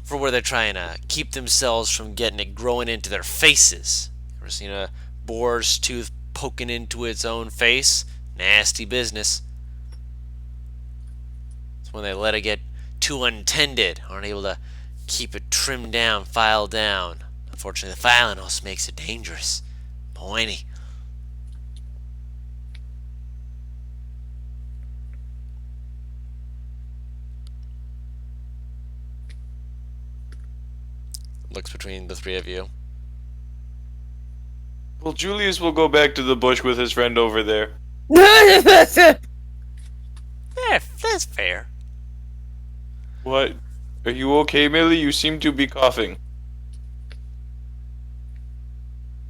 For where they're trying to keep themselves from getting it growing into their faces. Ever seen a boar's tooth poking into its own face? Nasty business. It's when they let it get too untended, aren't able to keep it trimmed down, filed down. Unfortunately, the filing also makes it dangerous. Pointy. Looks between the three of you. Well, Julius will go back to the bush with his friend over there. Yeah, that's fair. What? Are you okay, Millie? You seem to be coughing.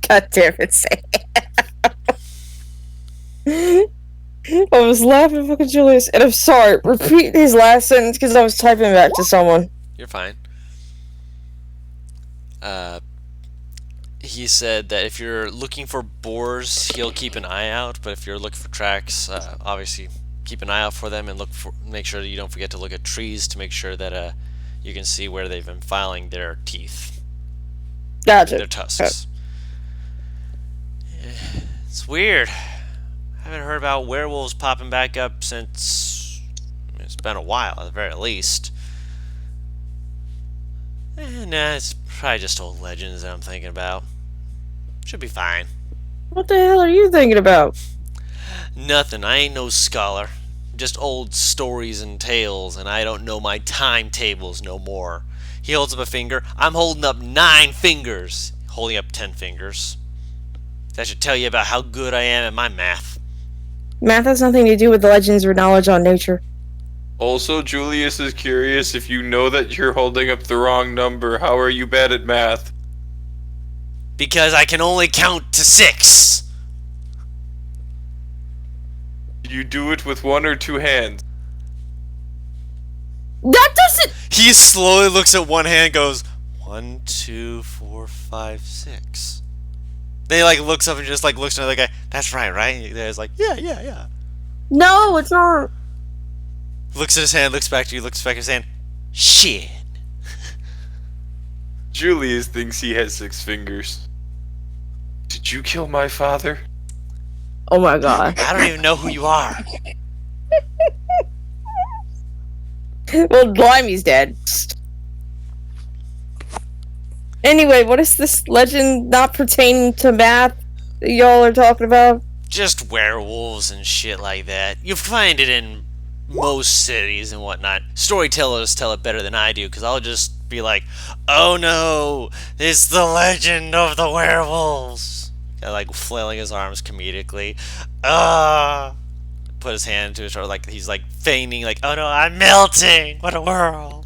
God damn it, Sam. I was laughing at fucking Julius, and I'm sorry. Repeat his last sentence because I was typing back to someone. You're fine. He said that if you're looking for boars, he'll keep an eye out. But if you're looking for tracks, obviously keep an eye out for them and make sure that you don't forget to look at trees to make sure that you can see where they've been filing their teeth, Gotcha. their tusks. It's weird. I haven't heard about werewolves popping back up since it's been a while, at the very least. Nah, it's probably just old legends that I'm thinking about. Should be fine. What the hell are you thinking about? Nothing. I ain't no scholar. just old stories and tales, and I don't know my timetables no more. He holds up a finger. I'm holding up 9 fingers. Holding up 10 fingers. That should tell you about how good I am at my math. Math has nothing to do with the legends or knowledge on nature. Also, Julius is curious if you know that you're holding up the wrong number. How are you bad at math? Because I can only count to 6. You do it with 1 or 2 hands. That doesn't. He slowly looks at one hand and goes, 1, 2, 4, 5, 6. Then he looks up and just looks at another guy. That's right, right? He's like, yeah. No, it's not. Looks at his hand, looks back to you, looks back at his hand. Shit. Julius thinks he has 6 fingers. Did you kill my father? Oh my god. I don't even know who you are. Well, Blimey's dead. Anyway, what is this legend not pertaining to math that y'all are talking about? Just werewolves and shit like that. You find it in most cities and whatnot. Storytellers tell it better than I do, because I'll just be like, oh no, it's the legend of the werewolves. Flailing his arms comedically. Put his hand to his shoulder like he's feigning, oh no, I'm melting. What a world.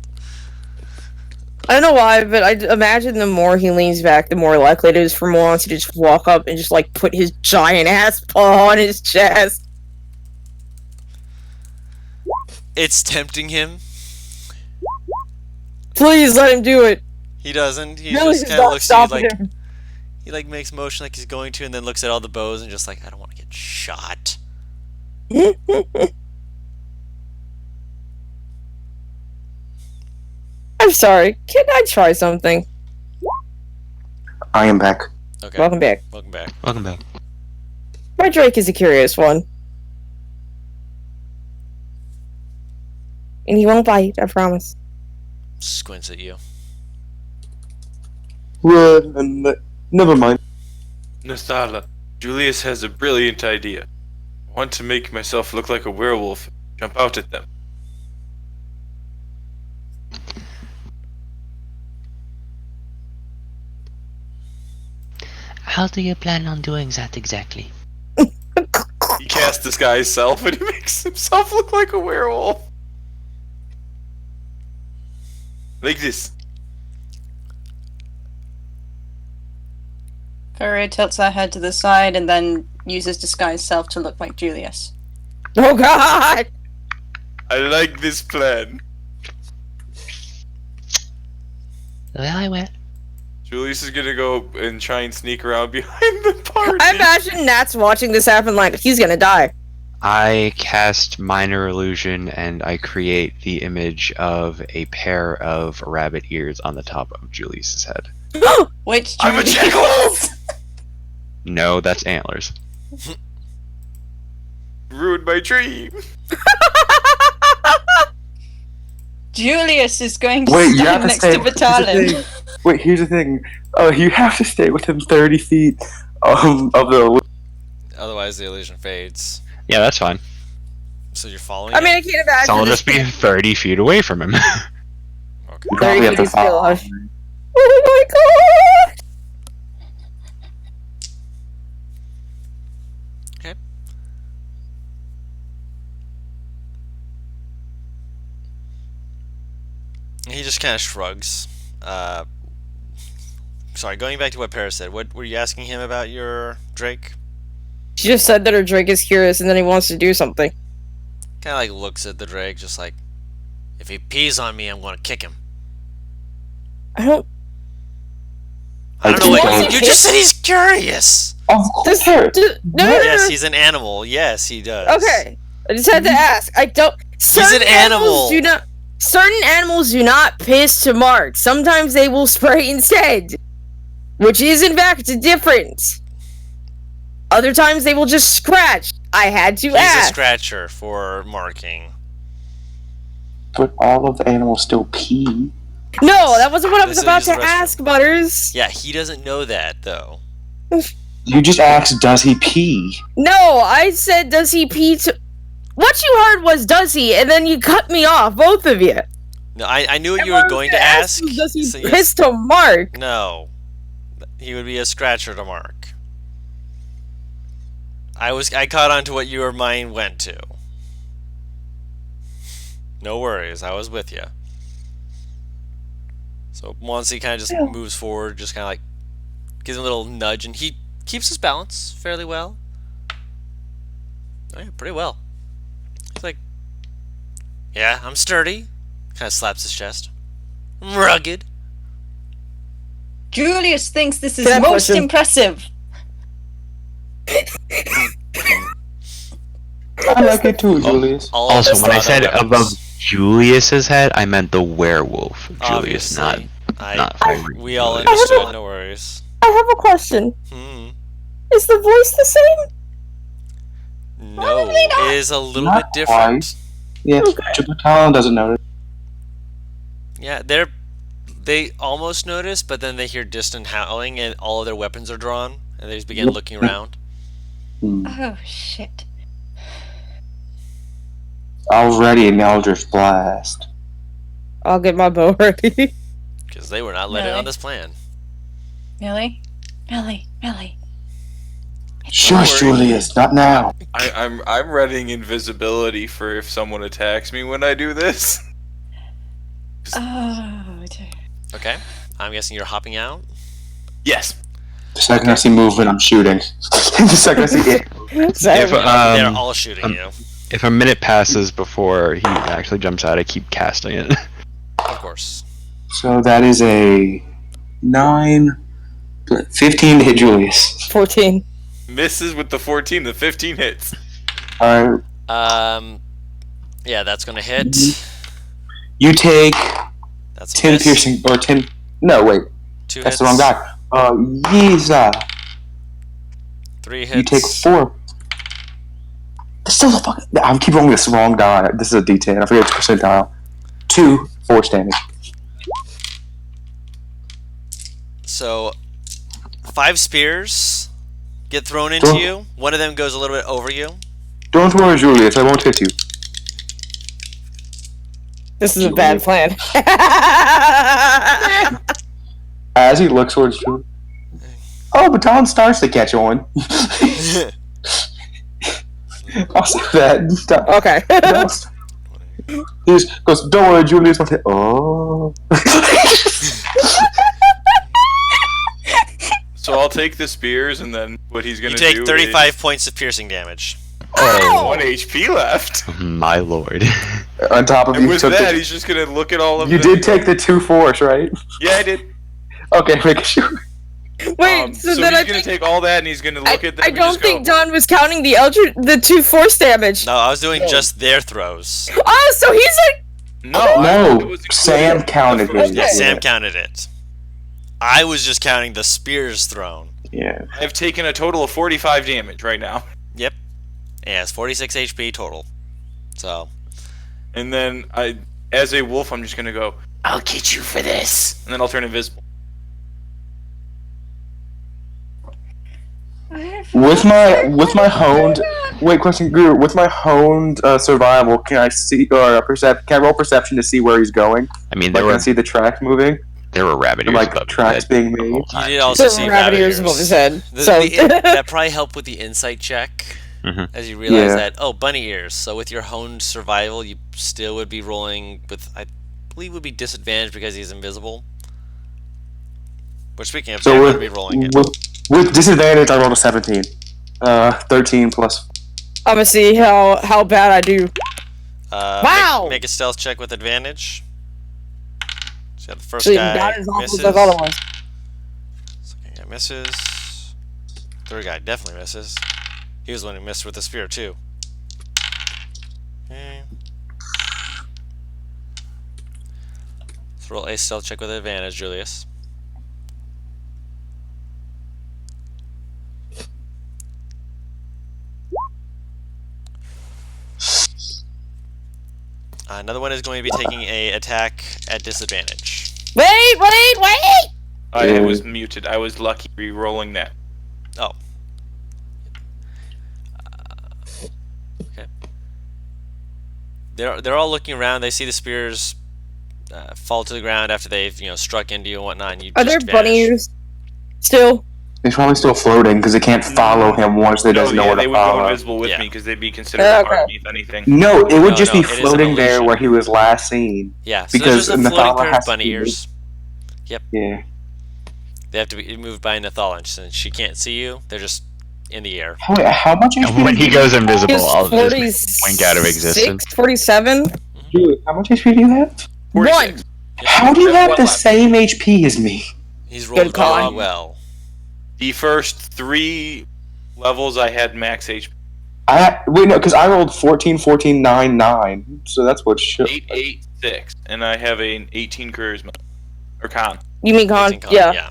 I don't know why, but I imagine the more he leans back, the more likely it is for Moron to just walk up and just put his giant ass paw on his chest. It's tempting him. Please let him do it. He doesn't. He No, just he's kind of not looks at you stopping him. he makes motion like he's going to, and then looks at all the bows and just I don't want to get shot. I'm sorry. Can I try something? I am back. Okay. Welcome back. Welcome back. Welcome back. My Drake is a curious one. And he won't bite, I promise. Squints at you. Never mind. Nathala, Julius has a brilliant idea. I want to make myself look like a werewolf. Jump out at them. How do you plan on doing that exactly? He casts disguise self and he makes himself look like a werewolf. Like this. Ferrier tilts her head to the side and then uses disguise self to look like Julius. Oh god! I like this plan. Very well. Julius is gonna go and try and sneak around behind the party. I imagine Nat's watching this happen he's gonna die. I cast Minor Illusion and I create the image of a pair of rabbit ears on the top of Julius's head. Which I'm a Julius? jackal! No, that's antlers. Ruined my dream. Julius is going to Wait, you stand have to next stay. to Vitalin. Wait, here's the thing. You have to stay within 30 feet of the. Otherwise, the illusion fades. Yeah, that's fine. So you're following I mean, him? I can't imagine. So I'll this just be 30 feet away from him. Okay. You probably have to 30 feet is still follow. hush. Oh my god! Okay. He just kind of shrugs. Sorry, going back to what Paris said. What were you asking him about your Drake? She just said that her Drake is curious and then he wants to do something. Kind of looks at the Drake, just if he pees on me, I'm going to kick him. I don't. I don't know Why what is you he- just said. He's curious. Of This, course. no, Yes, he's an animal. Yes, he does. Okay, I just had to ask. I don't. an animal. Do not. Certain animals do not piss to mark. Sometimes they will spray instead, which is in fact different. Other times they will just scratch. I had to He's a ask. scratcher for marking. But all of the animals still pee. No, that wasn't what I They was said about use the to restroom. ask, Butters. Yeah, he doesn't know that though. You just asked, does he pee? No, I said, does he pee to? what you heard was, does he? And then you cut me off, both of you. No, I knew what And you what I were was going gonna to ask. was, does he so yes. piss to Mark? No. He would be a scratcher to Mark. I caught on to what your mind went to. No worries, I was with you. So Monsi kind of just moves forward, just kind of like gives him a little nudge, and he keeps his balance fairly well. Oh, yeah, pretty well. He's like, yeah, I'm sturdy. Kind of slaps his chest. I'm rugged. Julius thinks this is Fair most question. impressive. I like it too, Julius. All of Also, us when I thought said of it. above Julius's head, I meant the werewolf Julius, Obviously. not Fiery We all Julius. understood, no worries. I have a question. Is the voice the same? No, Probably not. it is a little Not bit different. Yeah, Chipotle doesn't notice. Yeah, they almost notice, but then they hear distant howling, and all of their weapons are drawn, and they just begin looking around. Oh shit. Already an Eldritch Blast. I'll get my bow ready. Because they were not let in Really? on this plan. Millie? Millie? Shush, Julius, not now. I'm readying invisibility for if someone attacks me when I do this. Oh dear. Okay, I'm guessing you're hopping out. Yes. The second I see movement, I'm shooting. The second I see it. If, They're all shooting you, if a minute passes before he actually jumps out, I keep casting it. of course. So that is a 15 to hit Julius. 14. Misses with the 14, the 15 hits. Alright, Yeah, that's gonna hit. you take That's a 10 miss. piercing, or 10, no, wait, 2 that's hits. the wrong guy. Yeza, 3 hits. you take 4. That's still the fucking, I'm keep rolling this wrong die. This is a D10, I forget it's percentile. 2 force damage. So, 5 spears get thrown into Don't- you. One of them goes a little bit over you. Don't worry, Julius, I won't hit you. This is a bad plan. As he looks towards Julius. Oh, Baton starts to catch on. I'll say that. Stop. Okay. He just goes, don't worry, Julius won't hit. Oh. So I'll take the spears, and then what he's gonna You do take 35 is points of piercing damage. Oh, 1 HP left. my lord. On top of And you with took that, the, he's just gonna look at all of you them. did take the 2 force, right? Yeah, I did. Okay, make sure. Wait, so then he's I gonna think take all that, and he's gonna look at them. I and don't just go, think Don was counting the 2 force damage. No, I was doing just their throws. Oh, so he's like, No, No, it was Sam included. counted The first it. Yeah, time. Sam counted it. I was just counting the spears thrown. Yeah. I've taken a total of 45 damage right now. Yep. Yeah, it's 46 HP total. So, And then as a wolf, I'm just gonna go, I'll get you for this. And then I'll turn invisible. With my honed, wait, question, Guru. With my honed survival, can I see or can I roll perception to see where he's going? I mean, Like, can I see the tracks moving? there were rabbit And, ears like, above his tracks head being the made? whole you time. did also see rabbit ears above his head. The- So that probably helped with the insight check. Mhm. As you realize Yeah. that, oh, bunny ears. So with your honed survival, you still would be rolling with, I believe, would be disadvantage because he's invisible. But speaking of, So I'm with, going to be rolling it. with disadvantage, I rolled a 17. 13 plus. I'm gonna see how bad I do. Wow! Make a stealth check with advantage. So the first Actually, guy not as awful misses. as I thought it was. Second guy misses. Third guy definitely misses. He was the one who missed with the spear too. Okay. Let's roll a stealth check with advantage, Julius. Another one is going to be taking a attack at disadvantage. Wait! I was muted. I was lucky re-rolling that. Oh. Okay. they're all looking around. They see the spears fall to the ground after they've struck into you and whatnot. And you Are there just bunny vanish. ears still? He's probably still floating because they can't follow him once they doesn't know where they to would go follow. invisible with Yeah. me because they'd be considered Okay. underneath anything. No, it would No, just no, be it is an floating there illusion. where he was last seen. Yeah, so Because there's just a floating Nathala pair has of to bunny be- ears. Yeah. They have to be moved by Nathala, and since she can't see you, they're just in the air. Wait, how much HP? And when he goes invisible, He's I'll just 46, wink out of existence. 47? Julie, how much HP do you have? 46. How do you have the What? same HP as me? He's rolled call. very well. The first 3 levels I had max HP. Because I rolled 14, 14, 9, 9. So that's what should. 8, 8, 6. And I have an 18 charisma. Or con. You mean con? 18 con, Yeah.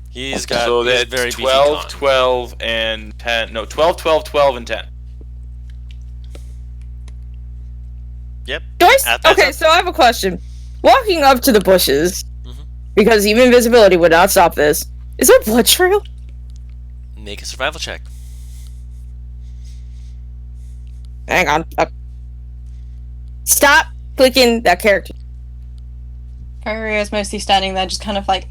He's got So he's that's very beefy 12, con. 12, and 10. No, 12, 12, 12, and 10. Yep. Joyce? That's Okay, up. so I have a question. Walking up to the bushes, Mhm. because even invisibility would not stop this, is there a blood trail? Make a survival check. Hang on. Stop clicking that character. Fire is mostly standing there, just kind of like.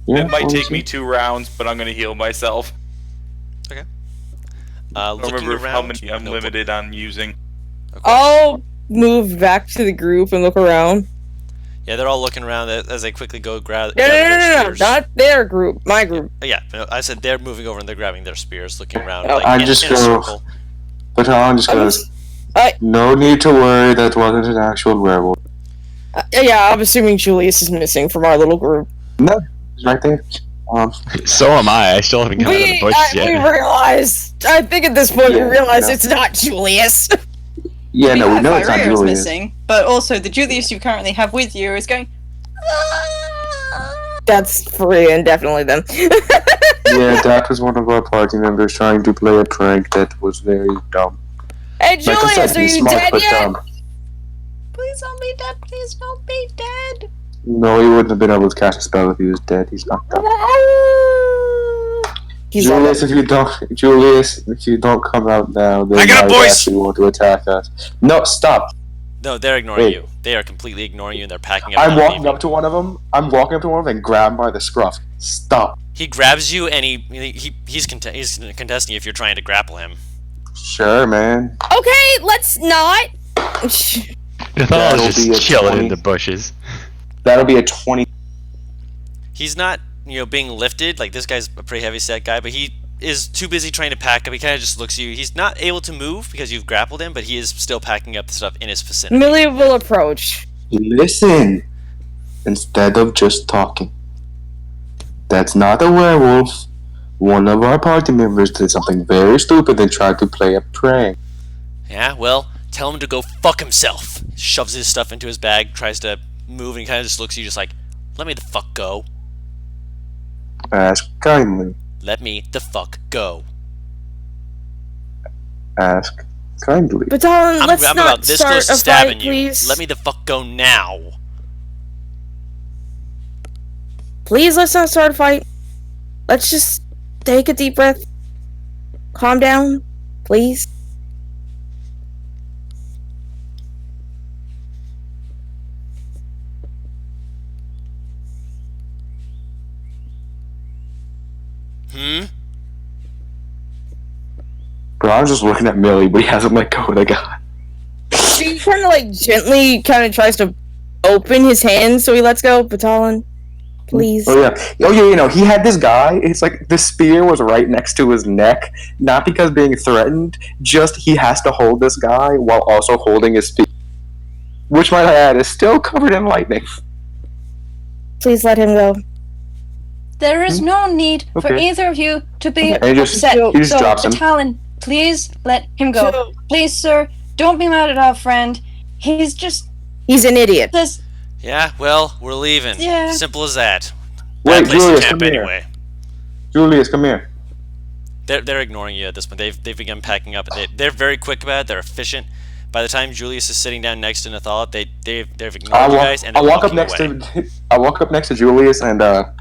Yeah, It might what take was me it? 2 rounds, but I'm going to heal myself. I don't Looking remember around. how many I'm no, limited on using. of course. I'll move back to the group and look around. Yeah, they're all looking around as they quickly go grab. No, their spears. not their group, my group. Yeah, no, I said they're moving over and they're grabbing their spears, looking around Oh, like I in, just in a go- circle. But Alan just I'm goes, just- no need to worry, that wasn't an actual werewolf. Yeah, I'm assuming Julius is missing from our little group. No, he's right there. So am I. I still haven't come out of the bush we yet. realized. I think at this point Yeah, we realize yeah. it's not Julius. Yeah, no, we know it's not Fire is Julius. missing, but also the Julius you currently have with you is going. That's free and definitely them. Yeah, that was one of our party members trying to play a prank that was very dumb. Hey Like I Julius, said, are he's you smart, dead but yet? dumb. Please don't be dead. Please don't be dead. No, he wouldn't have been able to cast a spell if he was dead. He's not dumb. He's Julius, if you don't come out now, then I got it, might boys! actually want to attack us. No, stop! No, they're ignoring Wait. you. They are completely ignoring you and they're packing up. I'm and walking leaving. up to one of them. I'm walking up to one of them and grab him by the scruff. Stop. He grabs you and he's contesting if you're trying to grapple him. Sure, man. Okay, let's not. Nathal's That'll be a just chilling 20. in the bushes. That'll be a 20. He's not, being lifted. Like, this guy's a pretty heavy set guy, but he is too busy trying to pack up. He kind of just looks at you. He's not able to move because you've grappled him, but he is still packing up the stuff in his vicinity. Millie will approach. Listen, instead of just talking. That's not a werewolf. One of our party members did something very stupid and tried to play a prank. Yeah, well, tell him to go fuck himself. Shoves his stuff into his bag, tries to move, and he kind of just looks at you just like, let me the fuck go. Ask kindly. Let me the fuck go. Ask kindly. But darling, I'm let's about not this start close to a stabbing fight, you. please. Let me the fuck go now. Please, let's not start a fight. Let's just take a deep breath. Calm down, please. Bro, I'm just looking at Millie, but he hasn't let go of the guy. She kind of like gently kind of tries to open his hand so he lets go. Batalon, please. Oh yeah, he had this guy. It's like the spear was right next to his neck, not because being threatened, just he has to hold this guy while also holding his spear, which might I add is still covered in lightning. Please let him go. There is no need for Okay. either of you to be And he just upset. drops him. Talon, please let him go. Joe. Please, sir, don't be mad at our friend. He's just He's an idiot. this. Yeah, well, we're leaving. Yeah. Simple as that. Wait, Bad place Julius, to camp come here. anyway. Julius, come here. They're ignoring you at this point. They've begun packing up. They're very quick about it. They're efficient. By the time Julius is sitting down next to Nathala, they've ignored you guys and they're I'll walk up walking next away. to I walk up next to Julius and that'll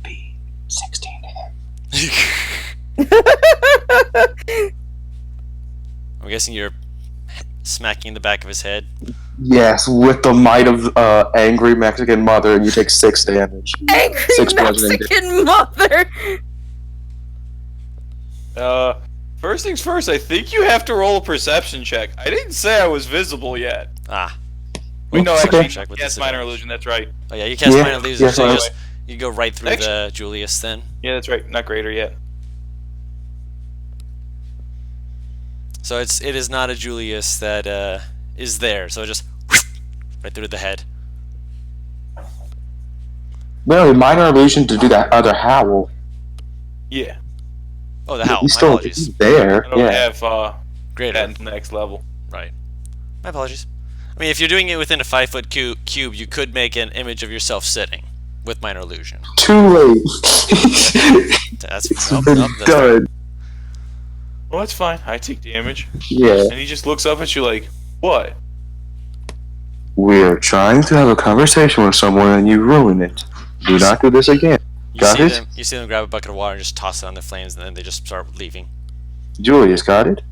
be 16. I'm guessing you're smacking the back of his head. Yes, with the might of angry Mexican mother, and you take 6 damage. Angry 6 bludgeoning damage. Mexican mother! First things first, I think you have to roll a perception check. I didn't say I was visible yet. Ah. We know perception actually check with cast minor disadvantage. illusion, that's right. Oh yeah, you cast Yeah, minor illusion, yeah, so you right. just you go right through the Julius then. Yeah, that's right. Not greater yet. So it is not a Julius that is there. So it just right through the head. No, minor illusion to do that other howl. Yeah. Oh, the howl. He's My still apologies. he's there. I don't Yeah. have Greater. that until next level. Right. My apologies. I mean, if you're doing it within a 5-foot cube, you could make an image of yourself sitting with minor illusion. Too late. That's It's nope, been nope, that's done. right. Well, that's fine. I take damage. Yeah. And he just looks up at you like, what? We're trying to have a conversation with someone and you ruin it. Do not do this again. Got it? You see them grab a bucket of water and just toss it on the flames, and then they just start leaving. Julius, got it?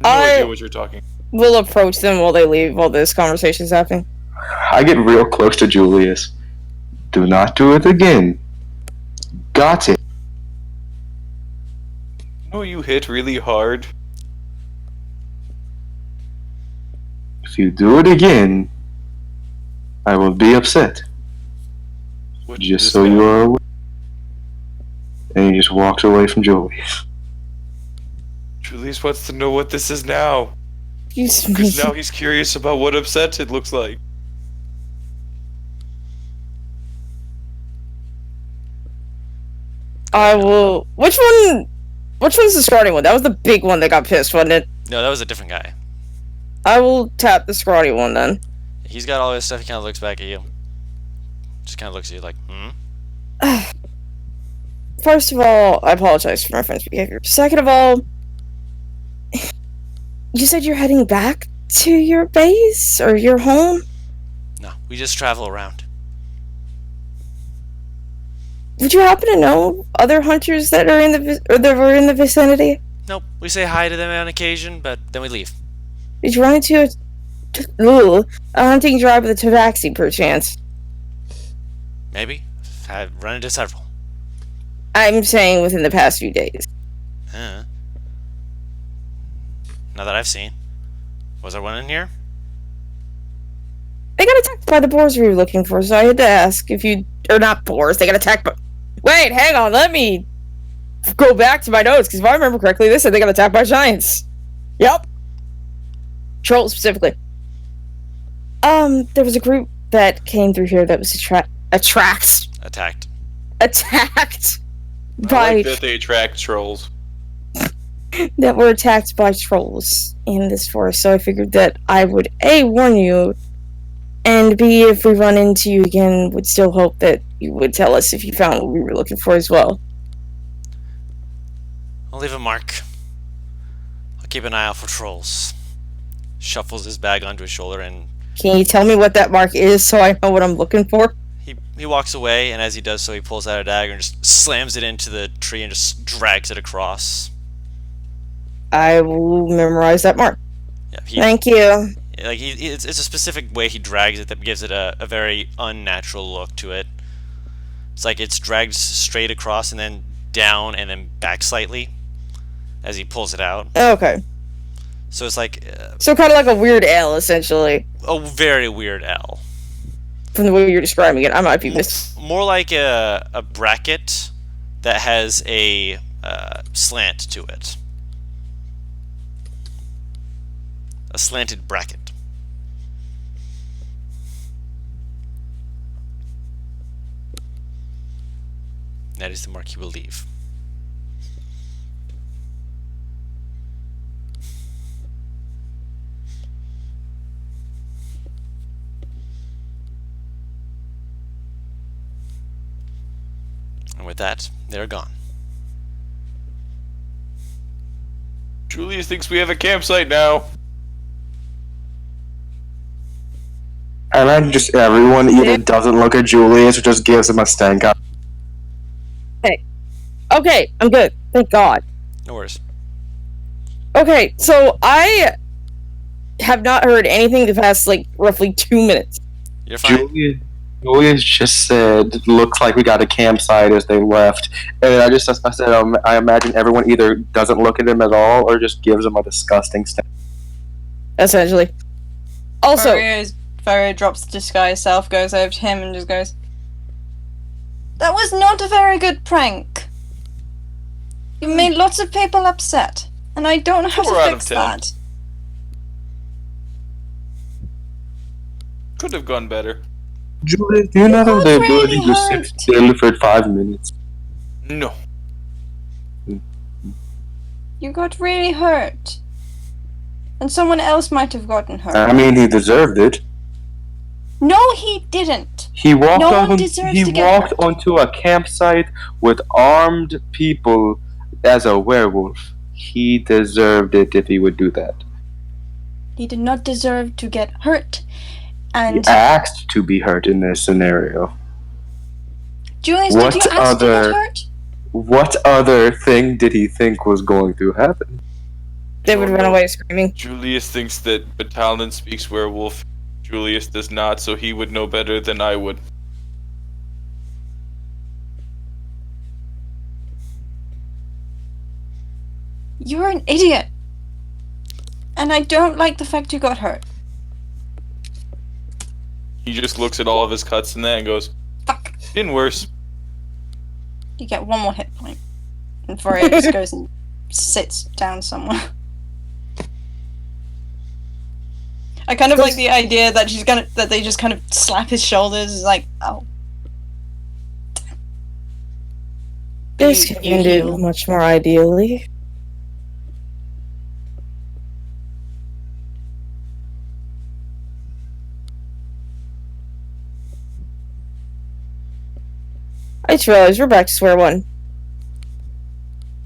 No I- idea what you're talking. We'll approach them while they leave, while this conversation's happening. I get real close to Julius. Do not do it again. Got it. No, you hit really hard. If you do it again, I will be upset. What Just so you are aware. And he just walks away from Julius. Julius wants to know what this is now. Excuse me. Because now he's curious about what upset it looks like. I will. Which one? Which one's the starting one? That was the big one that got pissed, wasn't it? No, that was a different guy. I will tap the scrawny one then. He's got all his stuff. He kind of looks back at you. Just kind of looks at you like, hmm? First of all, I apologize for my friend's behavior. Second of all, you said you're heading back to your base or your home? No, we just travel around. Would you happen to know other hunters that are in that were in the vicinity? Nope, we say hi to them on occasion, but then we leave. Did you run into a hunting drive with a tabaxi, perchance? Maybe. I've run into several. I'm saying within the past few days. Not that I've seen. Was there one in here? They got attacked by the boars we were looking for, so I had to ask if you... Or not boars, they got attacked by... Wait, hang on, let me go back to my notes, because if I remember correctly, they said they got attacked by giants. Yep. Trolls, specifically. There was a group that came through here that was attacked Attacked. I by... like that they attract trolls. that were attacked by trolls in this forest, so I figured that I would A, warn you, and B, if we run into you again, would still hope that you would tell us if you found what we were looking for as well. I'll leave a mark. I'll keep an eye out for trolls. Shuffles his bag onto his shoulder and Can you tell me what that mark is so I know what I'm looking for? he walks away, and as he does so, he pulls out a dagger and just slams it into the tree and just drags it across. I will memorize that mark. Yeah, Thank you. like it's a specific way he drags it that gives it a very unnatural look to it. It's like it's dragged straight across and then down and then back slightly as he pulls it out. Okay. So it's like So kind of like a weird L, essentially, a very weird L. from the way you're describing it. I might be More like a bracket that has a slant to it. A slanted bracket. That is the mark he will leave. And with that, they're gone. Julius thinks we have a campsite now. I imagine just everyone either doesn't look at Julius or just gives him a stank eye. Okay, I'm good. Thank God. No worries. Okay, so I have not heard anything the past like roughly 2 minutes. You're fine. Julius just said, "Looks like we got a campsite" as they left, and I said, I imagine everyone either doesn't look at him at all or just gives him a disgusting stare. Essentially. Also, Faria drops the disguise self, goes over to him, and just goes, "That was not a very good prank. You made lots of people upset, and I don't know how 4 out to of fix 10. that." Could have gone better. Julius, do you not have got the really ability to sit hurt. still for 5 minutes? No. You got really hurt. And someone else might have gotten hurt. I mean, he deserved it. No, he didn't. He walked No one deserves to get hurt. onto a campsite with armed people as a werewolf. He deserved it if he would do that. He did not deserve to get hurt. And He asked to be hurt in this scenario. Julius, What did you ask to get hurt? What other thing did he think was going to happen? they would run away screaming. Julius thinks that Batalon speaks werewolf. Julius does not, so he would know better than I would. You're an idiot. And I don't like the fact you got hurt. He just looks at all of his cuts and that and goes, Fuck. "Been worse." You get one more hit point. And Faria just goes and sits down somewhere. I kind of like the idea that that they just kind of slap his shoulders. It's like, oh. This You can do heal. much more ideally. I just realized we're back to square one.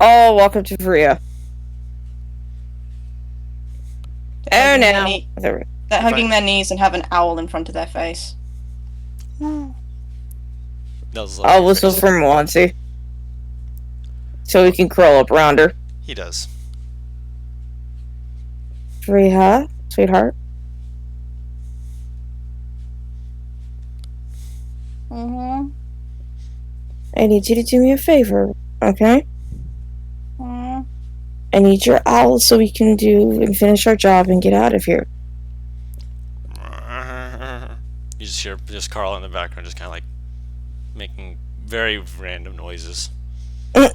Oh, welcome to Korea. Oh, now. They're hugging their knees and have an owl in front of their face. I'll whistle for Mwansi. So we can curl up around her. He does. Freya, sweetheart. Mm-hmm. I need you to do me a favor, okay? Mm-hmm. I need your owl so we can do and finish our job and get out of here. You just hear just Carl in the background just kind of like making very random noises. Okay.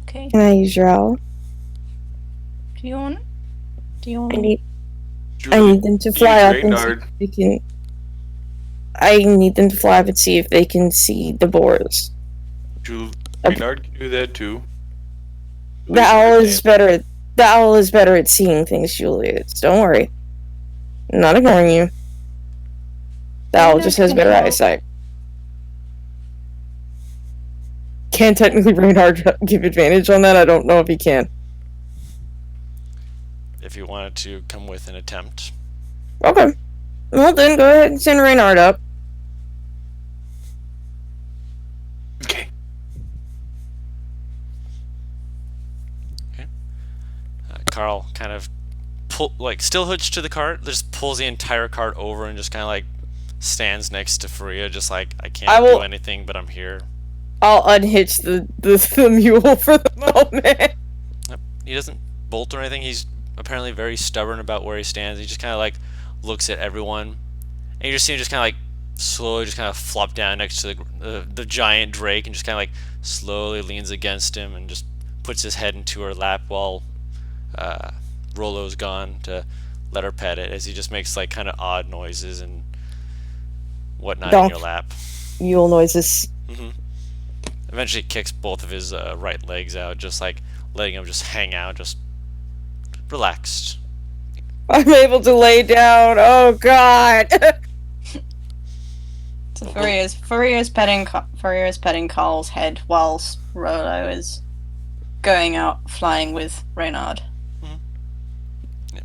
Can I use your owl? Do you want? I need Julius, them to you fly up and see Reynard. if they can. I need them to fly up and see if they can see the boars. Reynard can do that too. The owl is better. The owl is better at seeing things, Julius. Don't worry. I'm not ignoring you. The owl just has better eyesight. Can technically Reynard give advantage on that? I don't know if he can. If you wanted to come with an attempt. Okay. Well then, go ahead and send Reynard up. Okay. Carl kind of still hitched to the cart, just pulls the entire cart over and just kind of like stands next to Faria, just like, I can't do anything, but I'm here. I'll unhitch the mule for the moment. Yep. He doesn't bolt or anything. He's apparently very stubborn about where he stands. He just kind of like looks at everyone, and you just see him just kind of like slowly just kind of flop down next to the giant drake, and just kind of like slowly leans against him and just puts his head into her lap while Rolo's gone to let her pet it, as he just makes like kind of odd noises and whatnot in your lap. Mule noises. Eventually kicks both of his right legs out, just like letting him just hang out, just relaxed. I'm able to lay down. Oh God. So Furia's petting Carl's head whilst Rolo is going out flying with Reynard. Yeah.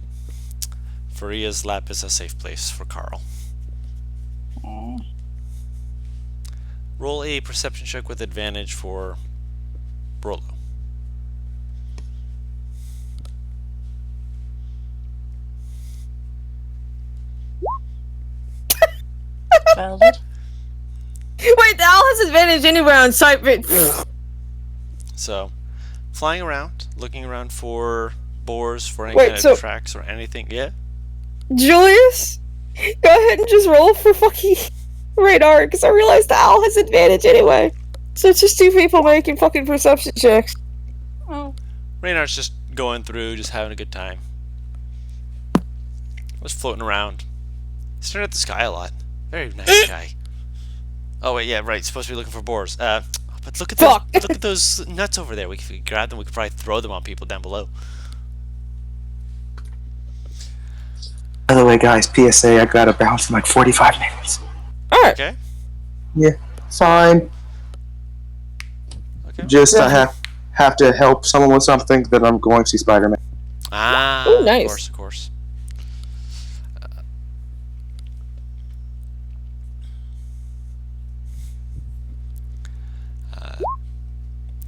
Faria's lap is a safe place for Carl. Roll a perception check with advantage for Rollo. Failed it. Wait, the owl has advantage anywhere on sight, but So, flying around, looking around for boars, for any Wait, kind so- of tracks or anything. Yeah. Julius, go ahead and just roll for fucking radar, because I realized the owl has advantage anyway. So it's just two people making fucking perception checks. Oh. Reynard's just going through, just having a good time. Was floating around. Staring at the sky a lot. Very nice guy. Oh wait, yeah, right. Supposed to be looking for boars. But look at Fuck. look at those nuts over there. If we could grab them, we could probably throw them on people down below. By the way, guys, PSA, I got to bounce in like 45 minutes. Alright. Okay. Fine. Okay. Just I have to help someone with something that I'm going to see Spider-Man. Ah. Ooh, nice. Of course, of course.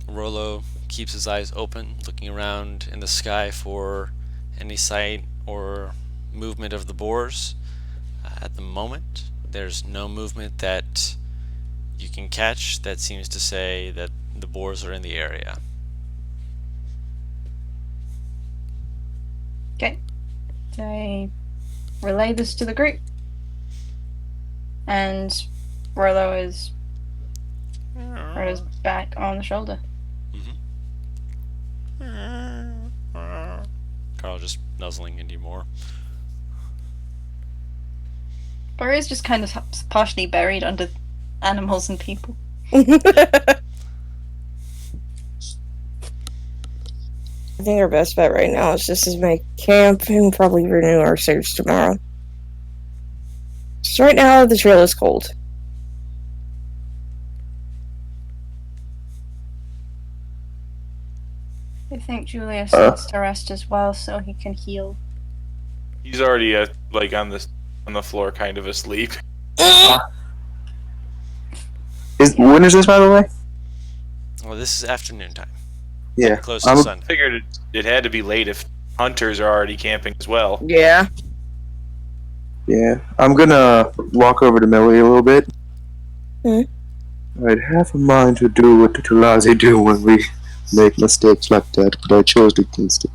Rollo keeps his eyes open, looking around in the sky for any sight or movement of the boars. At the moment, there's no movement that you can catch that seems to say that the boars are in the area. Okay. I relay this to the group. And Rollo is back on the shoulder. Carl just nuzzling into you more. Burrow's just kind of partially buried under animals and people. I think our best bet right now is just to make camp and probably renew our search tomorrow. So right now, the trail is cold. I think Julius needs to rest as well so he can heal. He's already like on the floor, kind of asleep. When is this, by the way? Well, this is afternoon time. Yeah. Close to sun. Figured it had to be late if hunters are already camping as well. Yeah. Yeah. I'm gonna walk over to Millie a little bit. I'd have a mind to do what the Tulazi do when we make mistakes like that, but I chose against it.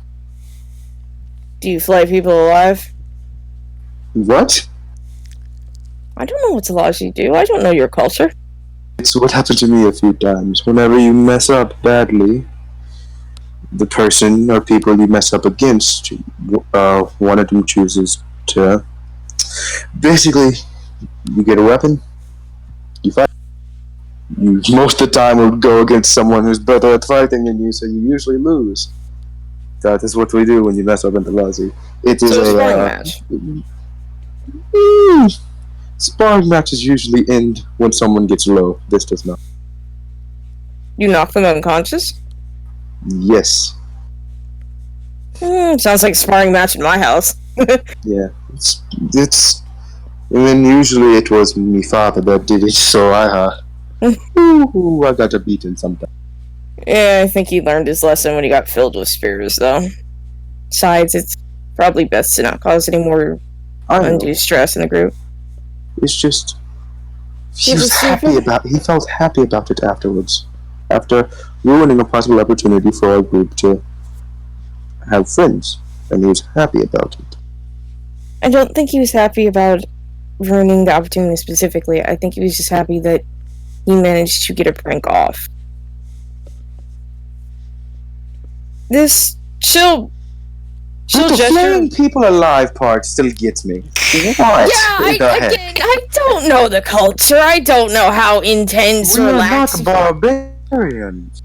Do you flay people alive? What? I don't know what Tolaji do. I don't know your culture. It's what happened to me a few times. Whenever you mess up badly, the person or people you mess up against, one of them chooses to... Basically, you get a weapon, you fight. You most of the time will go against someone who's better at fighting than you, so you usually lose. That is what we do when you mess up in the Lazi. It is So a a sparring match. Sparring matches usually end when someone gets low. This does not. You knock them unconscious? Yes. Sounds like a sparring match in my house. Yeah. It's. And then usually it was my father that did it, so I got a beating sometimes. Yeah, I think he learned his lesson when he got filled with spears, though. Besides, it's probably best to not cause any more I know. undue stress in the group. It's just he It was was happy super- about. He felt happy about it afterwards, after ruining a possible opportunity for our group to have friends, and he was happy about it. I don't think he was happy about ruining the opportunity specifically. I think he was just happy that he managed to get a prank off. This she'll But the gesture. flaying people alive part still gets me. What? Yeah, in the heck? I don't know the culture. I don't know how intense We or are relaxed. not barbarians.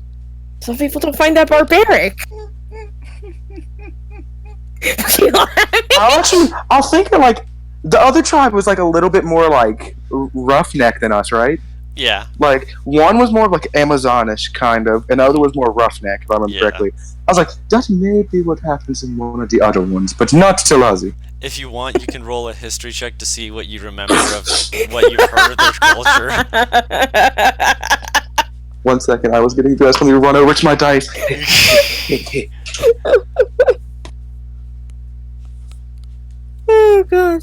Some people don't find that barbaric. I was thinking like the other tribe was like a little bit more like roughneck than us, right? Yeah. Like one was more of like Amazonish kind of, and the other was more roughneck, if I remember Yeah. correctly. I was like, that may be what happens in one of the other ones, but not Tulazi. If you want, you can roll a history check to see what you remember of what you've heard of their culture. 1 second, I was getting dressed when you run over to my dice. Oh god.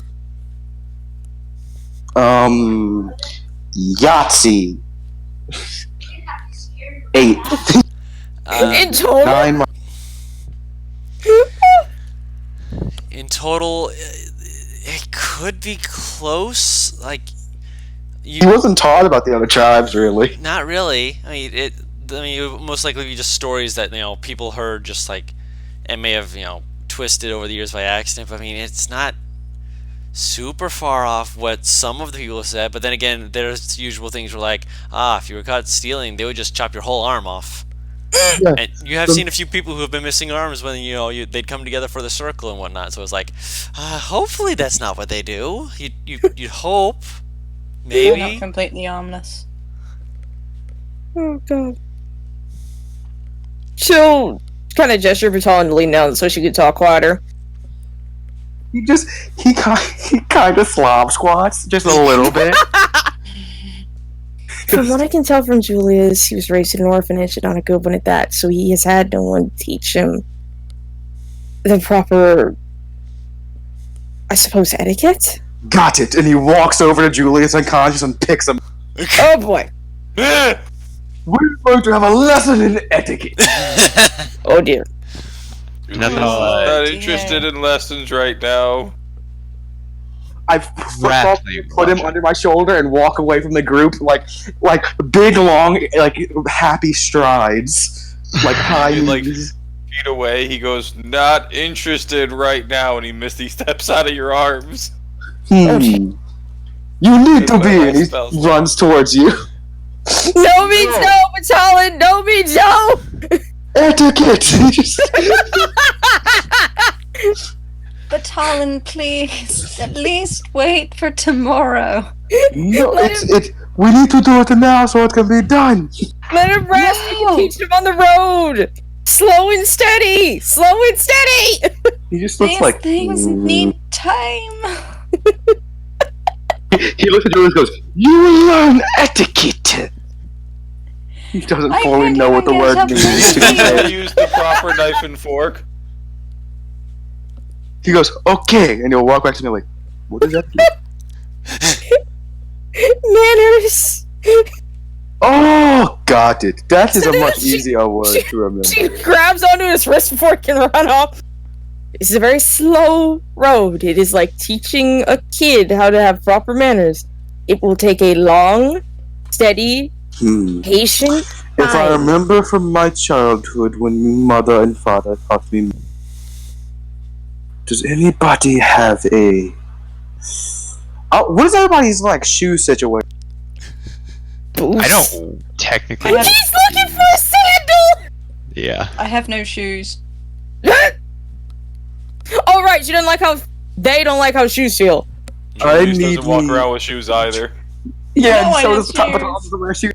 Yahtzee. 8. In total? 9. In total, it could be close. Like, He wasn't taught about the other tribes, really. not really. I mean, it would most likely be just stories that people heard, just like, and may have twisted over the years by accident. But I mean, it's not super far off what some of the people have said. But then again, there's usual things where like, if you were caught stealing, they would just chop your whole arm off. Yeah. And you have seen a few people who have been missing arms when they'd come together for the circle and whatnot. So it's like, hopefully that's not what they do. You'd hope, They're not maybe. completely armless. Oh god. She'll kind of gesture for Talon to lean down so she could talk quieter. He kind of slob squats just a little bit. From what I can tell from Julius, he was raised in an orphanage and not a good one at that, so he has had no one teach him the proper, I suppose, etiquette? Got it. And he walks over to Julius unconscious and picks him. Oh boy. We're going to have a lesson in etiquette. Oh dear. Nothing Not interested in lessons right now. I put him under my shoulder and walk away from the group like big long happy strides, like high Like knees. feet away, he goes, "Not interested right now," and he misty steps out of your arms. You need to be, and he Spells. runs towards you. No means no, Talon! No means no! Etiquette. But Talon, please, at least wait for tomorrow. No, we need to do it now so it can be done. Let him rest, we can teach him on the road! Slow and steady! Slow and steady! He just looks These like things need time. He looks at you and goes, "You will learn etiquette." He doesn't I fully can't know what the even word get up means. to to be fair. Use the proper knife and fork. He goes, "Okay," and he'll walk back to me like, "What does that mean?" Manners! Oh, got it. That is So a much she- easier word to remember. She grabs onto his wrist before it can run off. This is a very slow road. It is like teaching a kid how to have proper manners. It will take a long, steady, patient If I time. remember from my childhood when mother and father taught me, does anybody have a? What is everybody's shoe situation? I don't technically. I have- He's looking for a sandal! Yeah. I have no shoes. Oh right, she doesn't like how they don't like how shoes feel. I Julius need doesn't walk me- around with shoes either. Yeah, No, and I so have does the top of shoes. the wear shoes.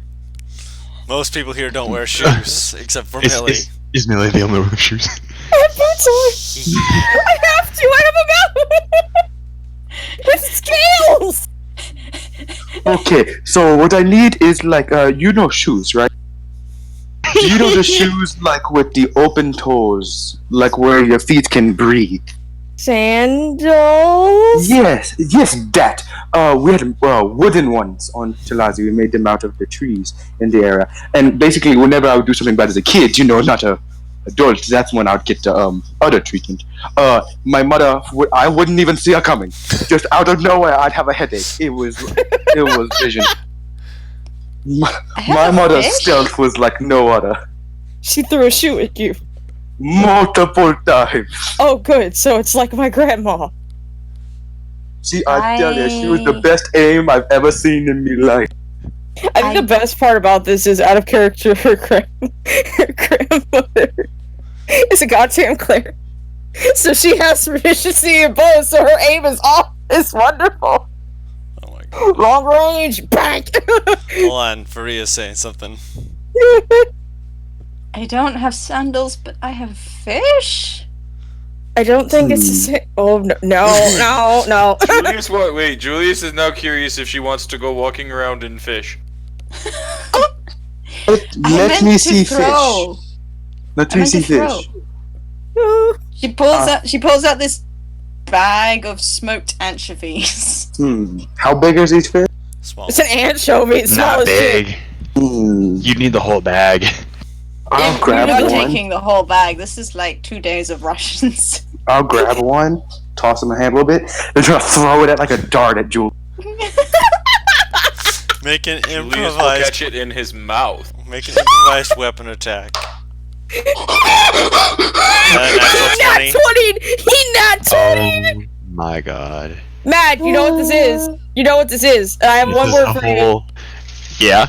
Most people here don't wear shoes, except for Millie. Is Millie the only one with shoes? I have boots on. I have to. I have a mouth with scales. Okay, so what I need is shoes, right? Do you know the shoes with the open toes, where your feet can breathe? Sandals. Yes, that. We had wooden ones on Chalazi. We made them out of the trees in the area. And basically, whenever I would do something bad as a kid, not a adult, that's when I'd get the other treatment. My mother, I wouldn't even see her coming. Just out of nowhere, I'd have a headache. It was vision. My have a mother's fish? stealth was like no other. She threw a shoe at you. Multiple times. Oh, good. So it's like my grandma. See, I tell you, she was the best aim I've ever seen in my life. I think the best part about this is out of character. Her grandmother is a goddamn Claire, so she has proficiency in both. So her aim is off. It's wonderful. Oh my god. Long range, bang. Hold on, Faria's saying something. I don't have sandals, but I have fish. I don't think it's the same. Oh no. Julius, wait, Julius is now curious if she wants to go walking around and fish. Let me see fish. Let me meant see to throw. fish. She pulls out this bag of smoked anchovies. How big is each fish? Small. It's an anchovy. It's small Not as shit. big. Hmm. You need the whole bag. I'll You're grab not one. taking the whole bag. This is like 2 days of rations. I'll grab one, toss it in my hand a little bit, then try to throw it at like a dart at Julie. Make an Julius will improvised. catch it in his mouth. Make an improvised weapon attack. Natural 20. 20! He not 20! Oh my god. Matt, you know what this is. You know what this is. I have This one is word a for you. whole- Yeah.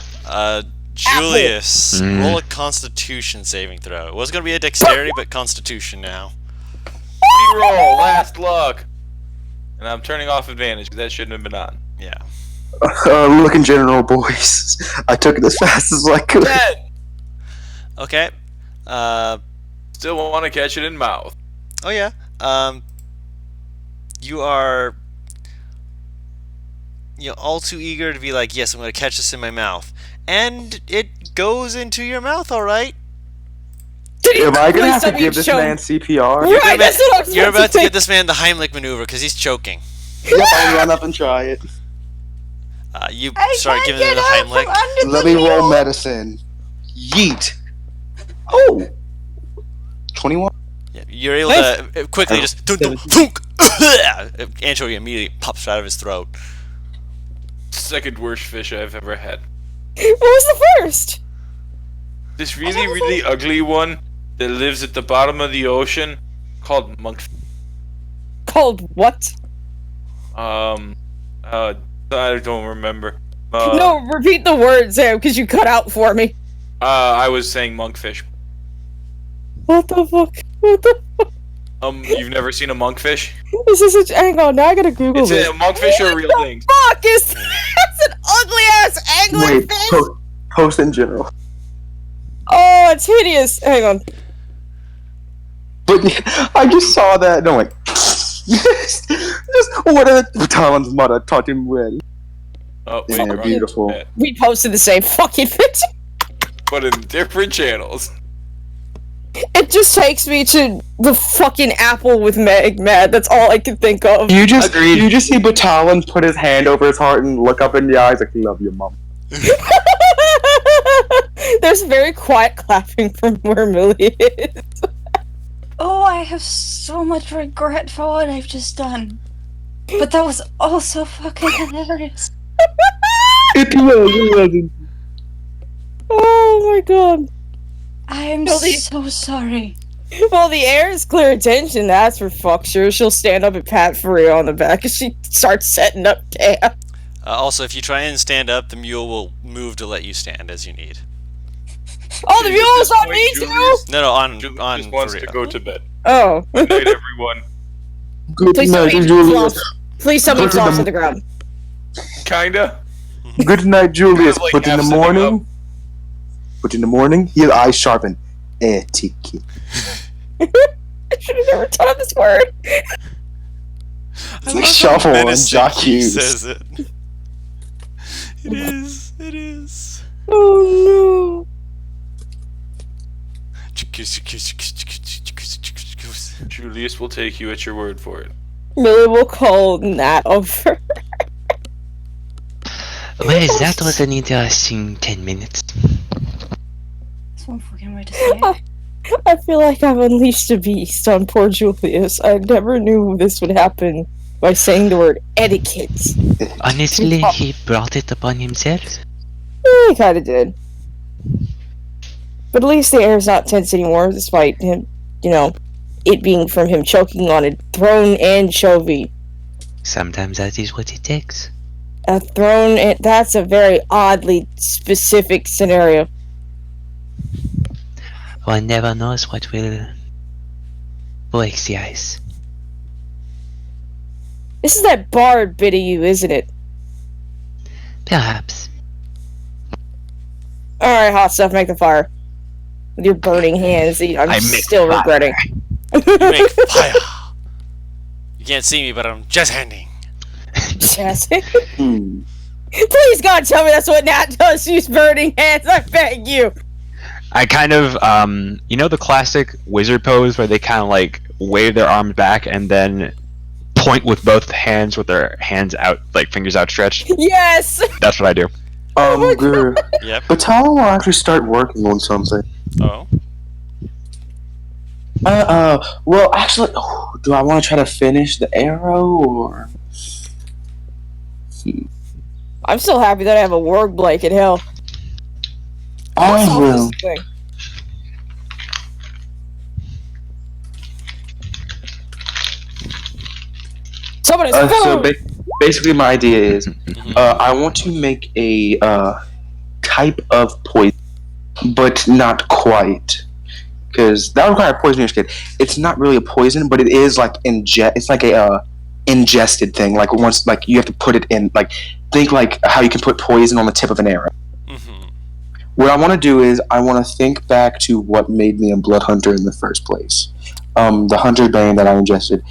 Julius, Mm. roll a Constitution saving throw. It was gonna be a Dexterity, but Constitution now. Reroll, last luck. And I'm turning off advantage because that shouldn't have been on. Yeah. Look in general, boys. I took it as fast as I could. Dead. Okay. Still want to catch it in mouth. Oh yeah. You are, all too eager to be like, yes, I'm gonna catch this in my mouth, and it goes into your mouth, all right. Am I gonna have to Somebody give this show- man CPR? Right, that's what I was You're about to say. get this man the Heimlich maneuver because he's choking. Yep, I'll run up and try it. You I start can't giving him get the out Heimlich. from under Let the me roll wheel. medicine. Yeet. Oh. 21? Yeah, you're able Nice. to quickly just thunk. Anchovy immediately pops out of his throat. Second worst fish I've ever had. What was the first? This really ugly one that lives at the bottom of the ocean called monk. Called what? I don't remember. No, repeat the words, Sam, because you cut out for me. I was saying monkfish. What the fuck? What the fuck? You've never seen a monkfish? This is such. Hang on, now I gotta Google It's this. a monkfish are real things. Fuck is that's an ugly ass angler Wait, fish. post in general. Oh, it's hideous. Hang on. But yeah, I just saw that. No, like, just what a Talon's mother taught him well. Oh, Yeah, wrong beautiful. chat. We posted the same fucking picture. But in different channels. It just takes me to the fucking apple with Meg, Matt. That's all I can think of. You just see Batalon put his hand over his heart and look up in the eyes like, love you, mom. There's very quiet clapping from where Millie is. Oh, I have so much regret for what I've just done. But that was also fucking hilarious. It wasn't. Oh my god. I am Millie- so sorry. Well, the air is clear attention, that's for fuck sure. She'll stand up and pat Faria on the back as she starts setting up camp. Also, if you try and stand up, the mule will move to let you stand as you need. Oh, the mule's on me too? Julius No, on just on wants Faria. to go to bed. Oh. Good night, everyone. Good Please night, somebody Julius. floss. Please somebody Go to floss the- to the ground. Kinda. Good night, Julius. Like But in the half sitting morning, his eyes sharpen. Etiquette. I should have never taught this word. It's like Shuffle and Jock Hughes. Says it. It is. It is. Oh Julius will take you at your word for it. no. Millie will call Nat over. Well, that was an interesting 10 minutes. That's one fucking way to say it. I feel like I've unleashed a beast on poor Julius. I never knew this would happen by saying the word etiquette. Honestly, he brought it upon himself. He kinda did. But at least the air's not tense anymore, despite him, it being from him choking on a thrown anchovy. Sometimes that is what it takes. A thrown, that's a very oddly specific scenario. One never knows what will break the ice. This is that bard bit of you, isn't it? Perhaps. Alright, hot stuff, make the fire. With your burning hands that I'm I make still fire. regretting. You make fire. You can't see me, but I'm just handing. Jesse. Please, God, tell me that's what Nat does. Use burning hands. I beg you. I kind of, you know the classic wizard pose where they kind of like wave their arms back and then point with both hands with their hands out, like fingers outstretched? Yes. That's what I do. my Guru. Yep. But how will I actually start working on something? Oh. Well, actually, do I want to try to finish the arrow or? I'm still happy that I have a work blanket. Hell, I what's will. this thing? Somebody's So basically, my idea is, Mhm. I want to make a type of poison, but not quite, because that would require a poison kit. It's not really a poison, but it is like It's like a ingested thing. Like once, like you have to put it in. Like think like how you can put poison on the tip of an arrow. Mhm. What I want to do is I want to think back to what made me a blood hunter in the first place. The hunter bane that I ingested.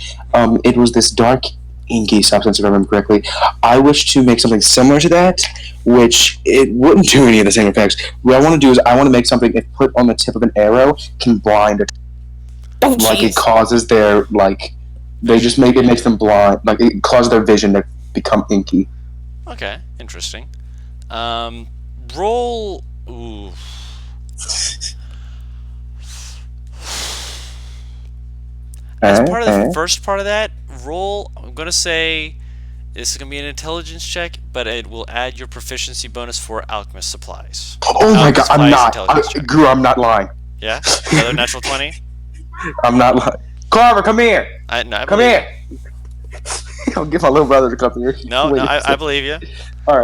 It was this dark inky substance, if I remember correctly. I wish to make something similar to that, which it wouldn't do any of the same effects. What I want to do is I want to make something, if put on the tip of an arrow, can blind it. Oh, Like it jeez. causes their they just make it makes them blind. Like it causes their vision to become inky. Okay. Interesting. Roll. Ooh. As part of the first part of that, roll. I'm gonna say this is gonna be an intelligence check, but it will add your proficiency bonus for alchemist supplies. Oh my god, I'm Supplies not. intelligence check. Guru, I'm not lying. Yeah. Another natural 20. I'm not lying. Carver, come here. I Come believe here. I'll get my little brother to come here. No, Wait a I second. believe you. All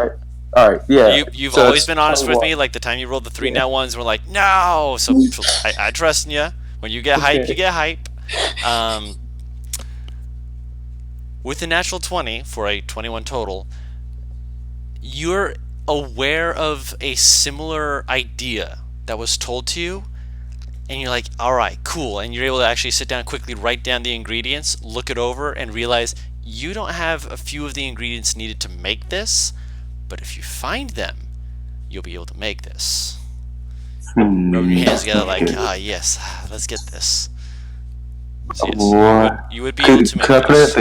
right, yeah. You've So always it's been honest with 21. me. Like the time you rolled the 3 Yeah. nat ones, we're like, no. So I trust in you. When you get hype, Okay. you get hype. With a natural 20 for a 21 total, you're aware of a similar idea that was told to you, and you're like, all right, cool. And you're able to actually sit down and quickly write down the ingredients, look it over, and realize you don't have a few of the ingredients needed to make this, but if you find them, you'll be able to make this. Rubbing your hands together like, yes, let's get this. So yes, you would be able to make this.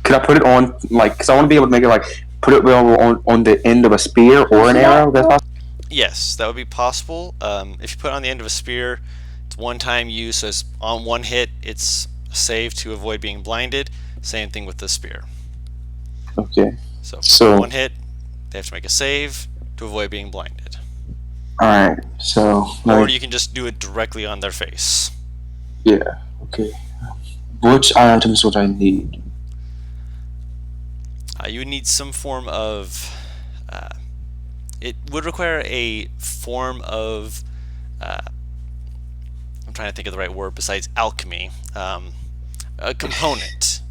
Could I put it on, like, because I want to be able to make it, like, put it on the end of a spear or an arrow? That's possible? Yes, that would be possible. If you put it on the end of a spear, it's one-time use, so it's on one hit, it's a save to avoid being blinded. Same thing with the spear. Okay. So one hit, they have to make a save to avoid being blinded. Alright, so... Or you can just do it directly on their face. Yeah, okay. Which items would I need? You would need some form of... it would require a form of... I'm trying to think of the right word besides alchemy. A component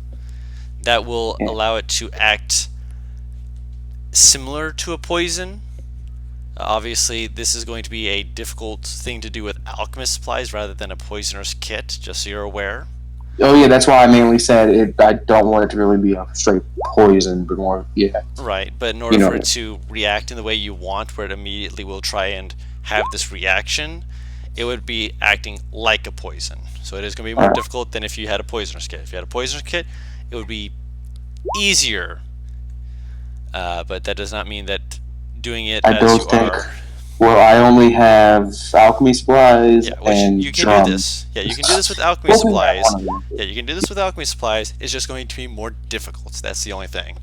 that will allow it to act similar to a poison. Obviously, this is going to be a difficult thing to do with alchemist supplies rather than a poisoner's kit, just so you're aware. Oh yeah, that's why I mainly said it. I don't want it to really be a straight poison, but more, yeah. Right, but in order for it to react in the way you want, where it immediately will try and have this reaction, it would be acting like a poison. So it is going to be more difficult than if you had a poisoner's kit. If you had a poisoner's kit, it would be easier, but that does not mean that doing it I as don't you think. are... Well, I only have alchemy supplies Yeah, and you can drum. do this. Yeah, you can do this with alchemy Well, supplies. one of them. Yeah, you can do this with alchemy supplies. It's just going to be more difficult. That's the only thing.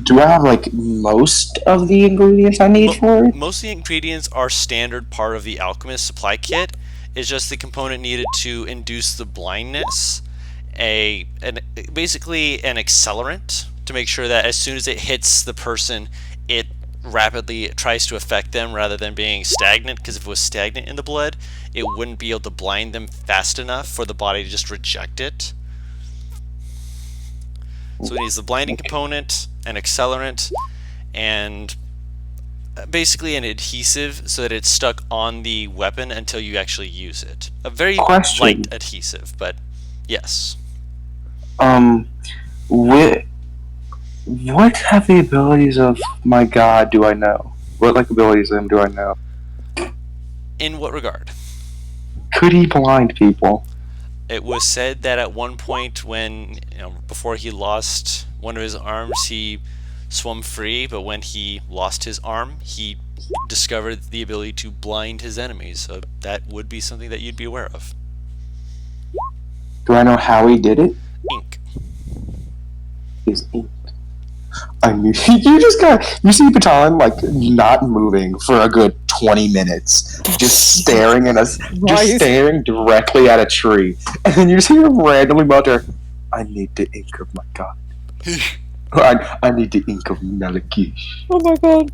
Do I have like most of the ingredients I need for it? Most of the ingredients are standard part of the alchemist supply kit. It's just the component needed to induce the blindness, basically an accelerant to make sure that as soon as it hits the person, it rapidly tries to affect them rather than being stagnant, because if it was stagnant in the blood, it wouldn't be able to blind them fast enough for the body to just reject it. So it needs the blinding component, an accelerant, and basically an adhesive so that it's stuck on the weapon until you actually use it. A very Question. light adhesive, but yes. With What have the abilities of my god do I know? What like abilities of him do I know? In what regard? Could he blind people? It was said that at one point, when before he lost one of his arms, he swum free. But when he lost his arm, he discovered the ability to blind his enemies. So that would be something that you'd be aware of. Do I know how he did it? Ink. His ink. I mean, you see Baton like not moving for a good 20 minutes, just staring at us, just staring directly at a tree, and then you just hear him randomly mutter, "I need the ink of my god. I need the ink of Nalakish." Oh my god.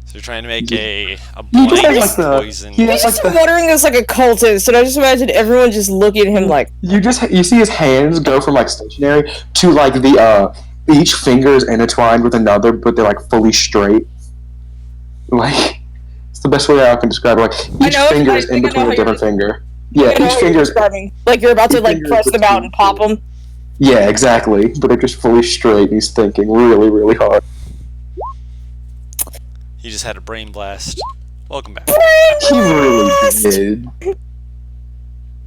So you're trying to make a He just blind has, like, the- poison. he has, He's like, just muttering as like a cultist, and I just imagine everyone just looking at him like, You see his hands go from like stationary to like the each finger is intertwined with another, but they're like fully straight. Like it's the best way I can describe it. Like each finger is in between a different finger. Yeah, each finger is describing. Like you're about to each like finger press is them out and pop between- them. Yeah, exactly. But they're just fully straight. And he's thinking really, really hard. He just had a brain blast. Welcome back. He really did.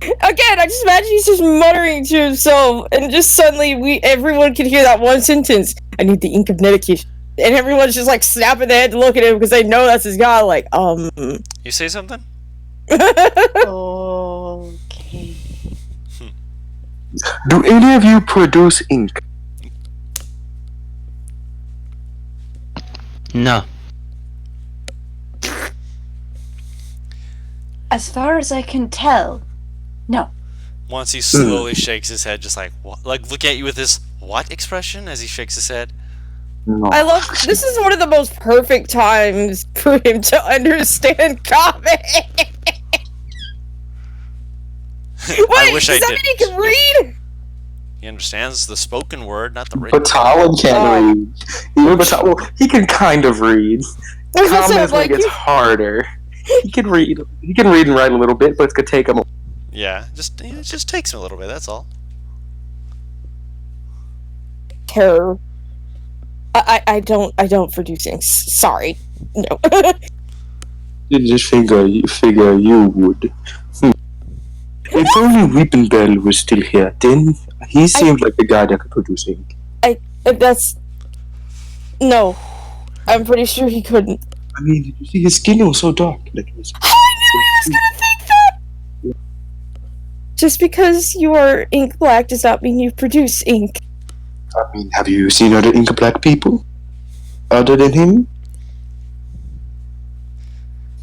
Again, I just imagine he's just muttering to himself, and just suddenly everyone can hear that one sentence. I need the ink of Netikish. And everyone's just like snapping their head to look at him because they know that's his god. Like, You say something? Okay. Do any of you produce ink? No. As far as I can tell, no. Once he slowly shakes his head, just like what? Like look at you with this what expression as he shakes his head. No. I love this is one of the most perfect times for him to understand comic. Wait, I wish I does that did. mean he can read? He understands the spoken word, not the written. Batalon can't read. Even Batalon, well, he can kind of read. I was gonna Common say, is when like, it gets harder. He can read. He can read and write a little bit, but it's gonna take him. Yeah, it just takes him a little bit. That's all. Terror. I don't produce things. Sorry. No. Didn't just figure you would. If only Weeping Bell was still here, then he seemed like the guy that could produce ink. That's no. I'm pretty sure he couldn't. I mean, did you see his skin was so dark? Like it was. I knew he was gonna think that. Just because you are ink black does not mean you produce ink. I mean, have you seen other ink black people other than him?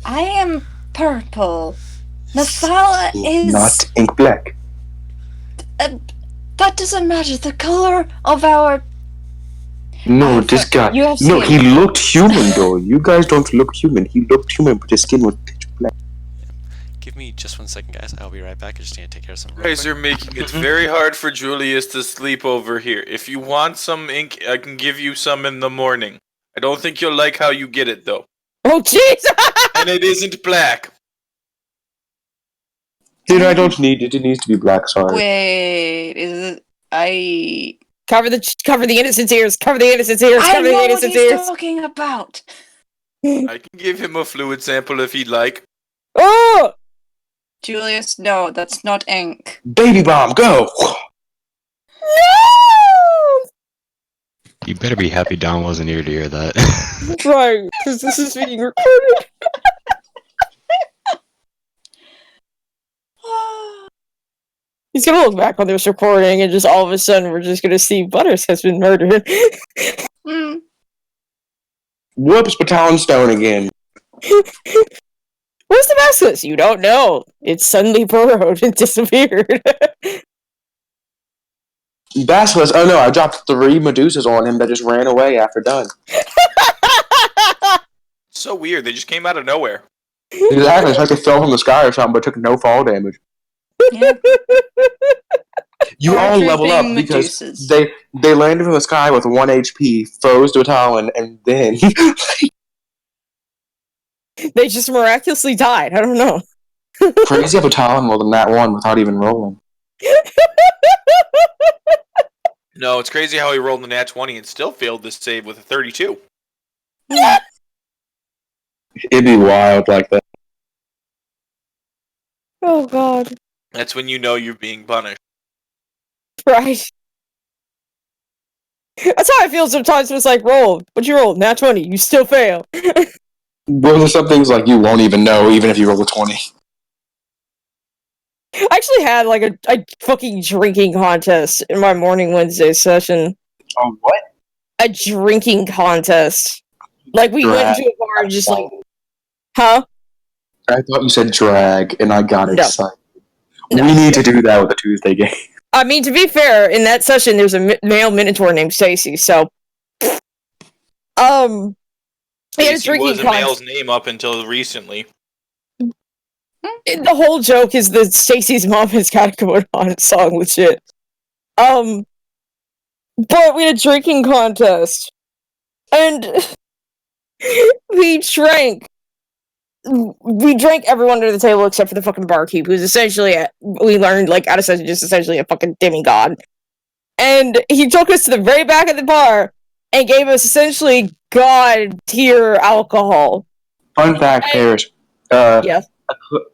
I am purple. Nathala is. Not ink black. That doesn't matter. The color of our. No, this guy. You have No, seen he looked human though. You guys don't look human. He looked human, but his skin was pitch black. Give me just 1 second, guys. I'll be right back. I just need to take care of something. You real guys quick. are making it very hard for Julius to sleep over here. If you want some ink, I can give you some in the morning. I don't think you'll like how you get it though. Oh jeez! And it isn't black. Dude, I don't need it. It needs to be black. Sorry. Wait, is it? I. Cover the innocent's ears. Cover the innocent's ears. I Cover the know what innocent's he's ears. talking about. I can give him a fluid sample if he'd like. Oh! Julius, no, that's not ink. Baby bomb, go! No! You better be happy Don wasn't here to hear that. Right, because this is being recorded. He's gonna look back on this recording and just all of a sudden we're just gonna see Butters has been murdered. Hmm. Whoops, Baton Stone again. Where's the basilisk? You don't know. It suddenly burrowed and disappeared. Basilisk, oh no, I dropped 3 Medusas on him that just ran away after done. So weird. They just came out of nowhere. Exactly, it's like they fell from the sky or something, but took no fall damage. Yeah. You all Archers level up being because Medusas. they landed from the sky with 1 HP, froze to a Talon, and then They just miraculously died. I don't know. crazy up a Talon more than that one without even rolling. No, it's crazy how he rolled the nat 20 and still failed this save with a 32. It'd be wild like that. Oh god. That's when you know you're being punished. Right. That's how I feel sometimes when it's like, roll. What'd you roll? Nat 20. You still fail. Those are some things like you won't even know, even if you roll a 20. I actually had like a fucking drinking contest in my morning Wednesday session. Oh, what? A drinking contest. Like we went into a bar and just like, huh? I thought you said drag, and I got No. excited. No. We need to do that with the Tuesday game. I mean, to be fair, in that session, there's a male minotaur named Stacy. So, he had a Stacy drinking was a contest. male's name up until recently. The whole joke is that Stacy's mom has got to go on a song with shit. But we had a drinking contest, and we drank. We drank everyone under the table except for the fucking barkeep, who's essentially we learned like out of session just essentially a fucking demigod. And he took us to the very back of the bar and gave us essentially god tier alcohol. Fun fact, Paris. Yes.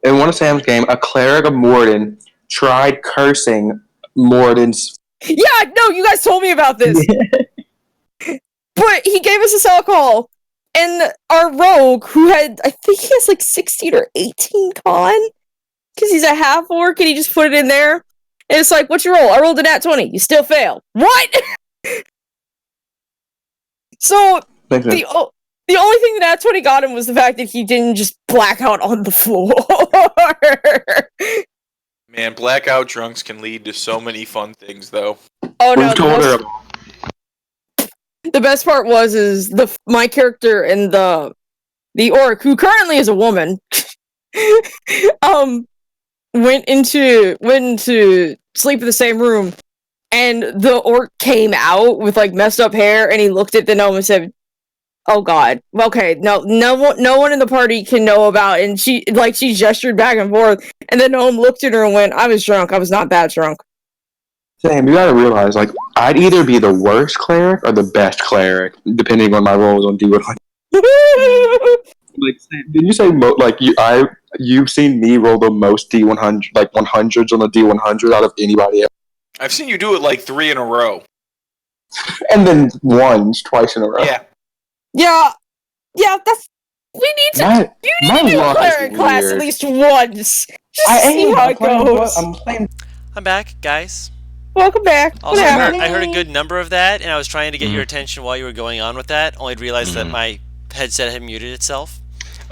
In one of Sam's game, a cleric of Morden tried cursing Morden's. Yeah, no, you guys told me about this. But he gave us this alcohol, and our rogue, who had, I think he has like 16 or 18 con, because he's a half orc, and he just put it in there. And it's like, what'd you roll? I rolled a nat 20. You still fail. What? So, the only thing that nat 20 got him was the fact that he didn't just black out on the floor. Man, blackout drunks can lead to so many fun things, though. Oh no, We've told her. the best part was my character and the orc, who currently is a woman, went into sleep in the same room, and the orc came out with like messed up hair, and he looked at the gnome and said, "Oh God, okay, no one in the party can know about." And she gestured back and forth, and the gnome looked at her and went, "I was drunk. I was not that drunk." Sam, you gotta realize, like, I'd either be the worst cleric or the best cleric, depending on my roles on D100. Like, did you say you've seen me roll the most D100, like 100s on the D100 out of anybody else, I've seen you do it like 3 in a row. and then ones twice in a row. Yeah. Yeah, that's. We need to. You need to do a cleric class at least once. Just see how it goes. I'm back, guys. Welcome back. Also, What happened? I heard a good number of that, and I was trying to get your attention while you were going on with that, only to realize that my headset had muted itself.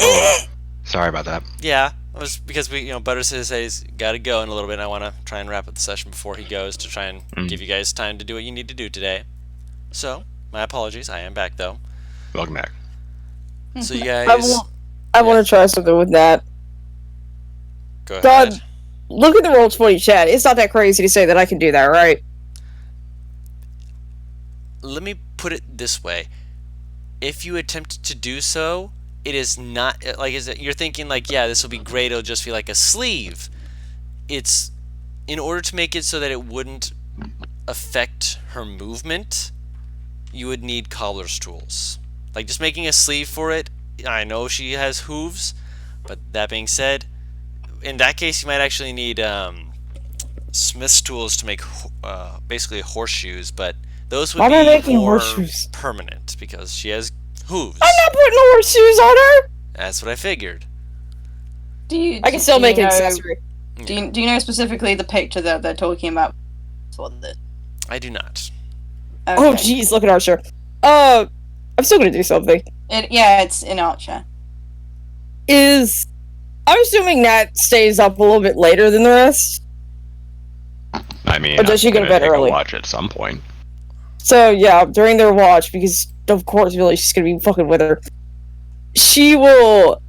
Oh, sorry about that. Yeah, it was because Butters says he's got to go in a little bit, and I want to try and wrap up the session before he goes to try and give you guys time to do what you need to do today. So, my apologies. I am back, though. Welcome back. So, you guys... I want to try something with that. Go God, ahead. look at the Roll20 chat. It's not that crazy to say that I can do that, right? Let me put it this way. If you attempt to do so, it is not... you're thinking, like, yeah, this will be great. It'll just be like a sleeve. It's... In order to make it so that it wouldn't affect her movement, you would need cobbler's tools. Like, just making a sleeve for it, I know she has hooves, but that being said, in that case, you might actually need smith's tools to make basically horseshoes, but those would be more permanent because she has hooves. I'm not putting horseshoes on her! That's what I figured. I can still make an accessory. Do you know specifically the picture that they're talking about? I do not. Okay. Oh, jeez, look at Archer. I'm still gonna do something. It's in Archer. I'm assuming Nat stays up a little bit later than the rest. I mean, Or does she go to bed early? Watch at some point. So yeah, during their watch, because of course, really, she's gonna be fucking with her. She will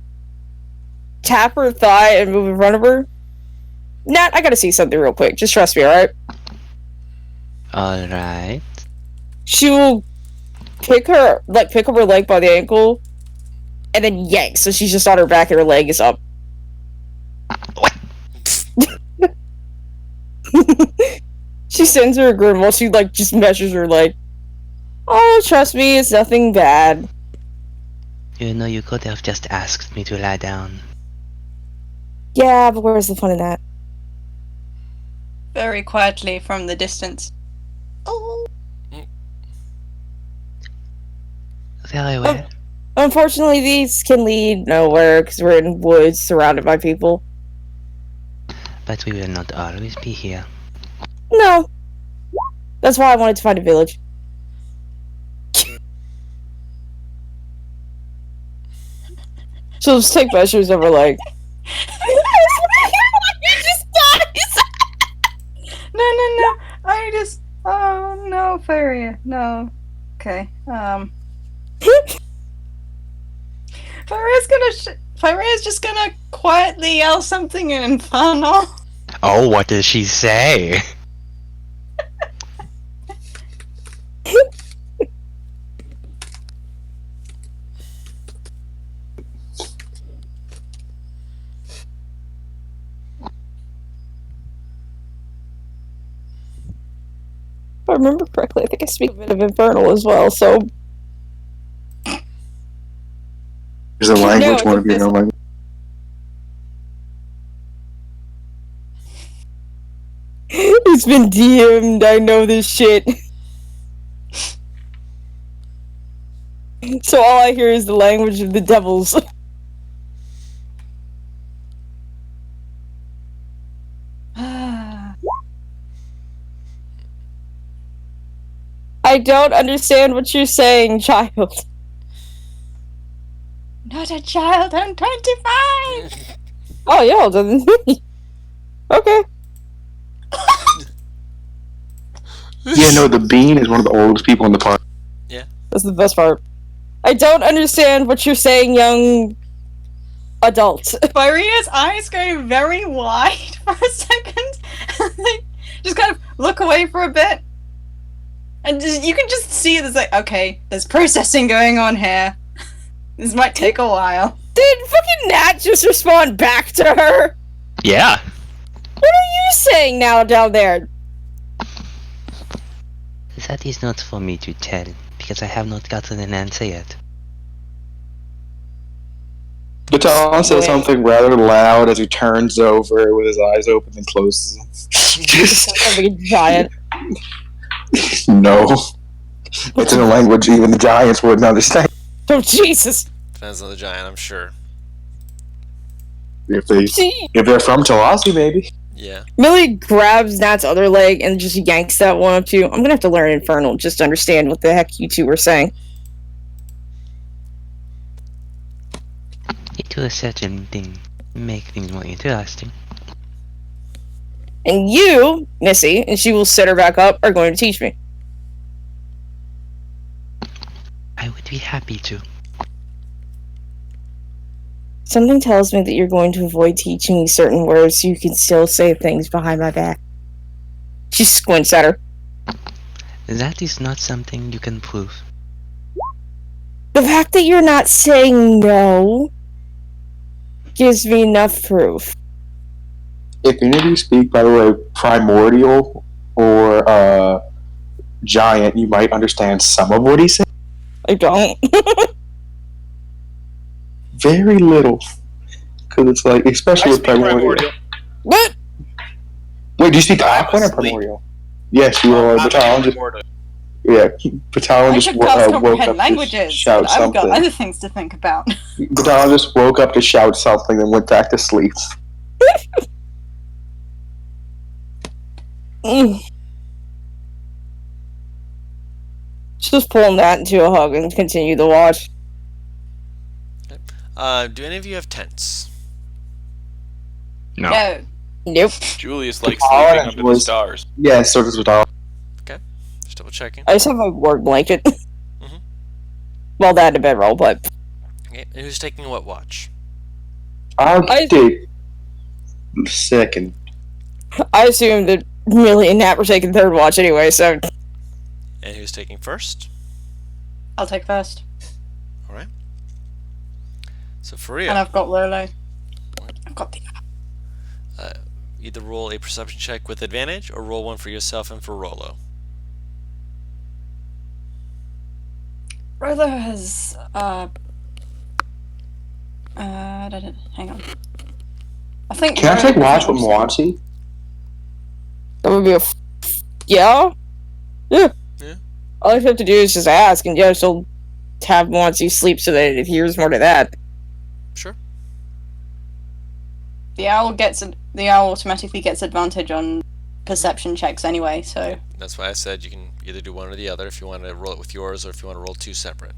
tap her thigh and move in front of her. Nat, I gotta see something real quick. Just trust me, alright? Alright. She will pick up her leg by the ankle, and then yank, so she's just on her back and her leg is up. She sends her a grin while she, like, just measures her, like, oh, trust me, it's nothing bad. You know, you could have just asked me to lie down. Yeah, but where's the fun in that? Very quietly from the distance. Oh. Very well. Unfortunately, these can lead nowhere because we're in woods surrounded by people. But we will not always be here. No. That's why I wanted to find a village. So let's take measures of her leg. You just dies! No. I just. Oh no, Faria. No. Okay. Faria's just gonna quietly yell something in Infernal. Oh, what does she say? If I remember correctly, I think I speak a bit of Infernal as well, so... There's a language, No, one of you know language. It's been DM'd, I know this shit. So all I hear is the language of the devils. I don't understand what you're saying, child. Not a child, I'm 25! Oh, you're older than me. Okay. Yeah, no, the bean is one of the oldest people in the park. That's the best part. I don't understand what you're saying, young adult. Faria's eyes go very wide for a second, and they just kind of look away for a bit. And you can just see there's like, okay, there's processing going on here. This might take a while. Did fucking Nat just respond back to her? Yeah. What are you saying now down there? That is not for me to tell, because I have not gotten an answer yet. Baton says something rather loud as he turns over with his eyes open and closes them. Just Like a giant. no. It's in a language even the giants wouldn't understand. Oh, Jesus. Depends on the giant, I'm sure. If they're from Talasi, maybe. Yeah. Millie grabs Nat's other leg and just yanks that one up too. I'm gonna have to learn Infernal just to understand what the heck you two were saying. It will certainly make things more interesting. And you, Missy, and she will sit her back up, are going to teach me. I would be happy to. Something tells me that you're going to avoid teaching me certain words so you can still say things behind my back. She squints at her. That is not something you can prove. The fact that you're not saying no gives me enough proof. If any of you speak, by the way, primordial or giant, you might understand some of what he said. I don't. Very little. Because it's like, especially I with speak primordial. What? Wait, do you speak I'm Aquan or asleep. primordial? Yes, you are. I'm Baton just, primordial. yeah, Baton I just should woke cast up comprehend to languages, shout but I've got something. other things to think about. Baton just woke up to shout something and went back to sleep. Mm. Just pulling that into a hug and continue the watch. Do any of you have tents? No. No. Nope. Julius likes Oh, sleeping under the was- stars. Yes, so does Baton. Just double checking. I just have a work blanket. Mhm. Well, that and a bedroll, but Okay. And who's taking what watch? I'll I- take second. I assume that Millie and Nat were taking third watch anyway, so And who's taking first? I'll take first. Alright. So And Faria. I've got Lolo. I've got the either roll a perception check with advantage or roll one for yourself and for Rolo. Rolo has hang on. I think. Can I Rolo take watch doesn't with Mwansi? That would be yeah. Yeah. Yeah. All I have to do is just ask, and yeah, she'll have once you sleep so that it adheres more to that. Sure. The owl automatically gets advantage on perception checks anyway. So That's why I said you can either do one or the other if you want to roll it with yours or if you want to roll two separate.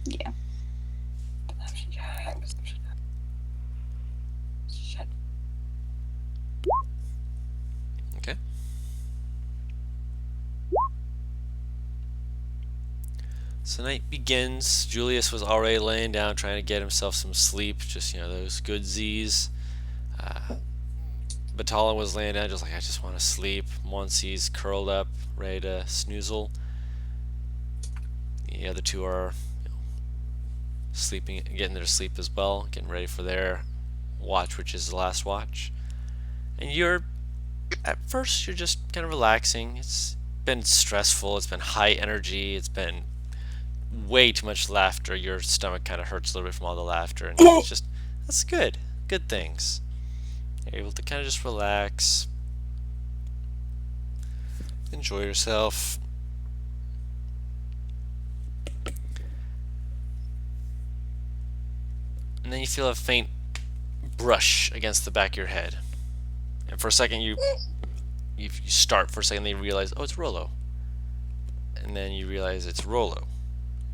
yeah. Okay. So night begins. Julius was already laying down trying to get himself some sleep, just those good Z's. Batala was laying down just like, I just want to sleep. Monsi's curled up, ready to snoozle. The other two are sleeping, getting their sleep as well, getting ready for their watch, which is the last watch. And at first you're just kind of relaxing. It's been stressful, it's been high energy, it's been way too much laughter. Your stomach kind of hurts a little bit from all the laughter, and it's just, that's good things. You're able to kind of just relax, enjoy yourself. And then you feel a faint brush against the back of your head. And for a second you start for a second, then you realize, oh, it's Rolo. And then you realize it's Rolo.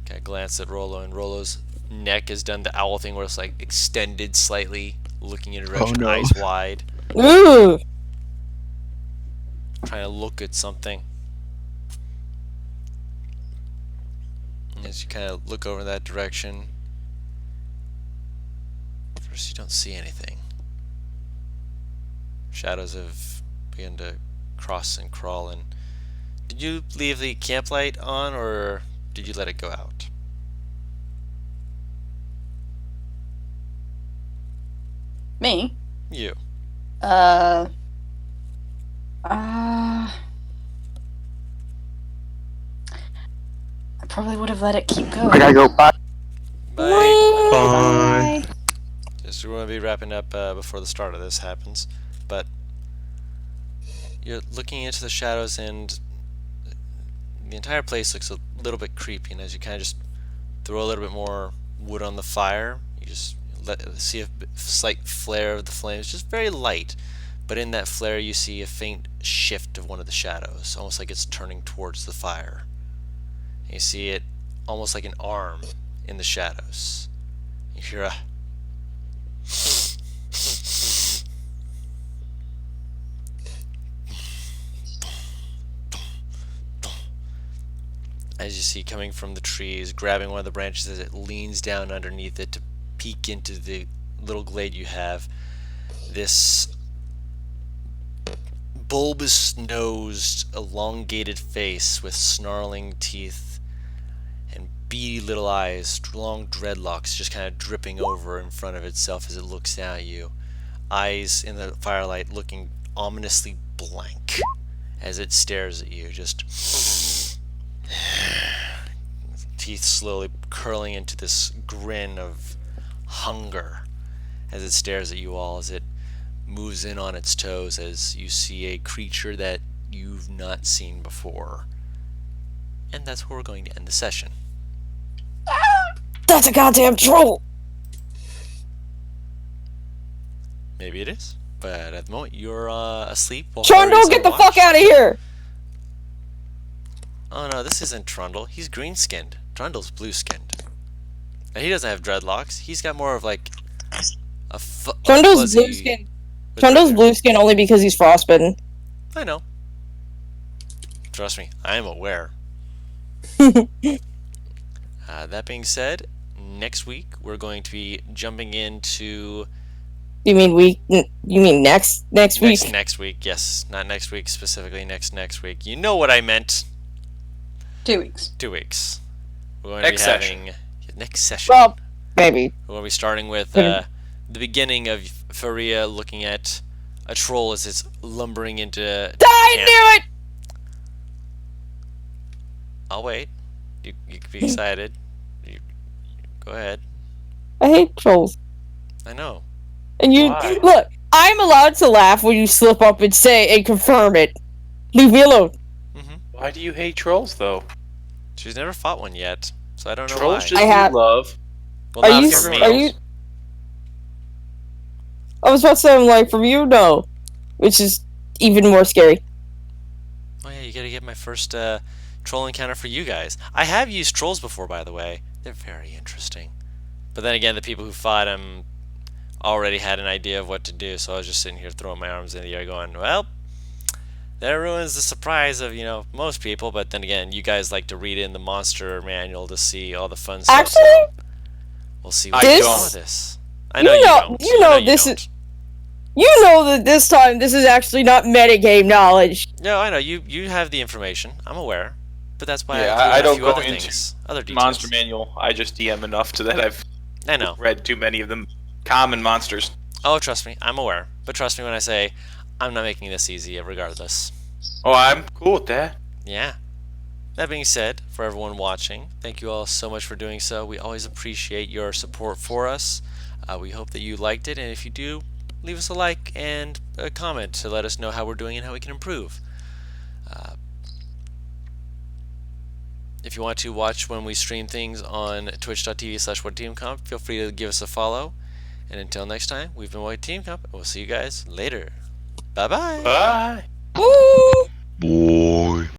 Kind of glance at Rolo, and Rolo's neck has done the owl thing where it's like extended slightly, looking in a direction, no. eyes wide, Ooh. trying to look at something. And as you kind of look over in that direction, first you don't see anything. Shadows have begun to cross and crawl. And did you leave the camp light on, or did you let it go out? Me? You. I probably would have let it keep going. I gotta go. Bye. Bye. Bye. Just we're going to be wrapping up before the start of this happens. But you're looking into the shadows, and the entire place looks a little bit creepy. And as you kind of just throw a little bit more wood on the fire, you just see a slight flare of the flames, just very light. But in that flare you see a faint shift of one of the shadows, almost like it's turning towards the fire. And you see it almost like an arm in the shadows. You hear a as you see coming from the trees, grabbing one of the branches as it leans down underneath it to peek into the little glade you have, this bulbous-nosed, elongated face with snarling teeth and beady little eyes, long dreadlocks just kind of dripping over in front of itself as it looks down at you. Eyes in the firelight looking ominously blank as it stares at you, just teeth slowly curling into this grin of hunger as it stares at you all, as it moves in on its toes, as you see a creature that you've not seen before. And that's where we're going to end the session. That's a goddamn troll! Maybe it is, but at the moment you're asleep while Trundle, get the fuck out of here! Oh no, this isn't Trundle. He's green-skinned. Trundle's blue-skinned. And he doesn't have dreadlocks. He's got more of like a Trundle's blue skin. Trundle's blue skin only because he's frostbitten. I know. Trust me, I am aware. That being said, next week we're going to be jumping into. You mean next week? Next week, yes, not next week specifically. Next week. You know what I meant. 2 weeks. 2 weeks. We're going Next to be session. having next session. Well, maybe. We're going to be starting with the beginning of Faria looking at a troll as it's lumbering into I camp. knew it! I'll wait. You can be excited. Go ahead. I hate trolls. I know. And you Why? look, I'm allowed to laugh when you slip up and say and confirm it. Leave me alone. Why do you hate trolls, though? She's never fought one yet, so I don't know Trolls why. just I have- need love. Well, Are not you? from me. Are you? I was about to say, I'm like, from you, no, which is even more scary. Oh yeah, you gotta get my first troll encounter for you guys. I have used trolls before, by the way. They're very interesting. But then again, the people who fought them already had an idea of what to do, so I was just sitting here throwing my arms in the air going, well, that ruins the surprise of, most people. But then again, you guys like to read in the monster manual to see all the fun stuff. Actually, so we'll see what I we don't. do with this. I know you don't. You know I you this don't. is. You know that this time this is actually not metagame knowledge. No, I know you have the information. I'm aware, but that's why Yeah, I threw in I a don't few go other into things, other details. Monster manual. I just DM enough to that I've I know. read too many of them. Common monsters. Oh, trust me, I'm aware. But trust me when I say I'm not making this easy, regardless. Oh, I'm cool with that. Yeah. That being said, for everyone watching, thank you all so much for doing so. We always appreciate your support for us. We hope that you liked it, and if you do, leave us a like and a comment to let us know how we're doing and how we can improve. If you want to watch when we stream things on twitch.tv/WhatTeamComp, feel free to give us a follow. And until next time, we've been White Team Comp, and we'll see you guys later. Bye-bye. Bye. Woo! Boy.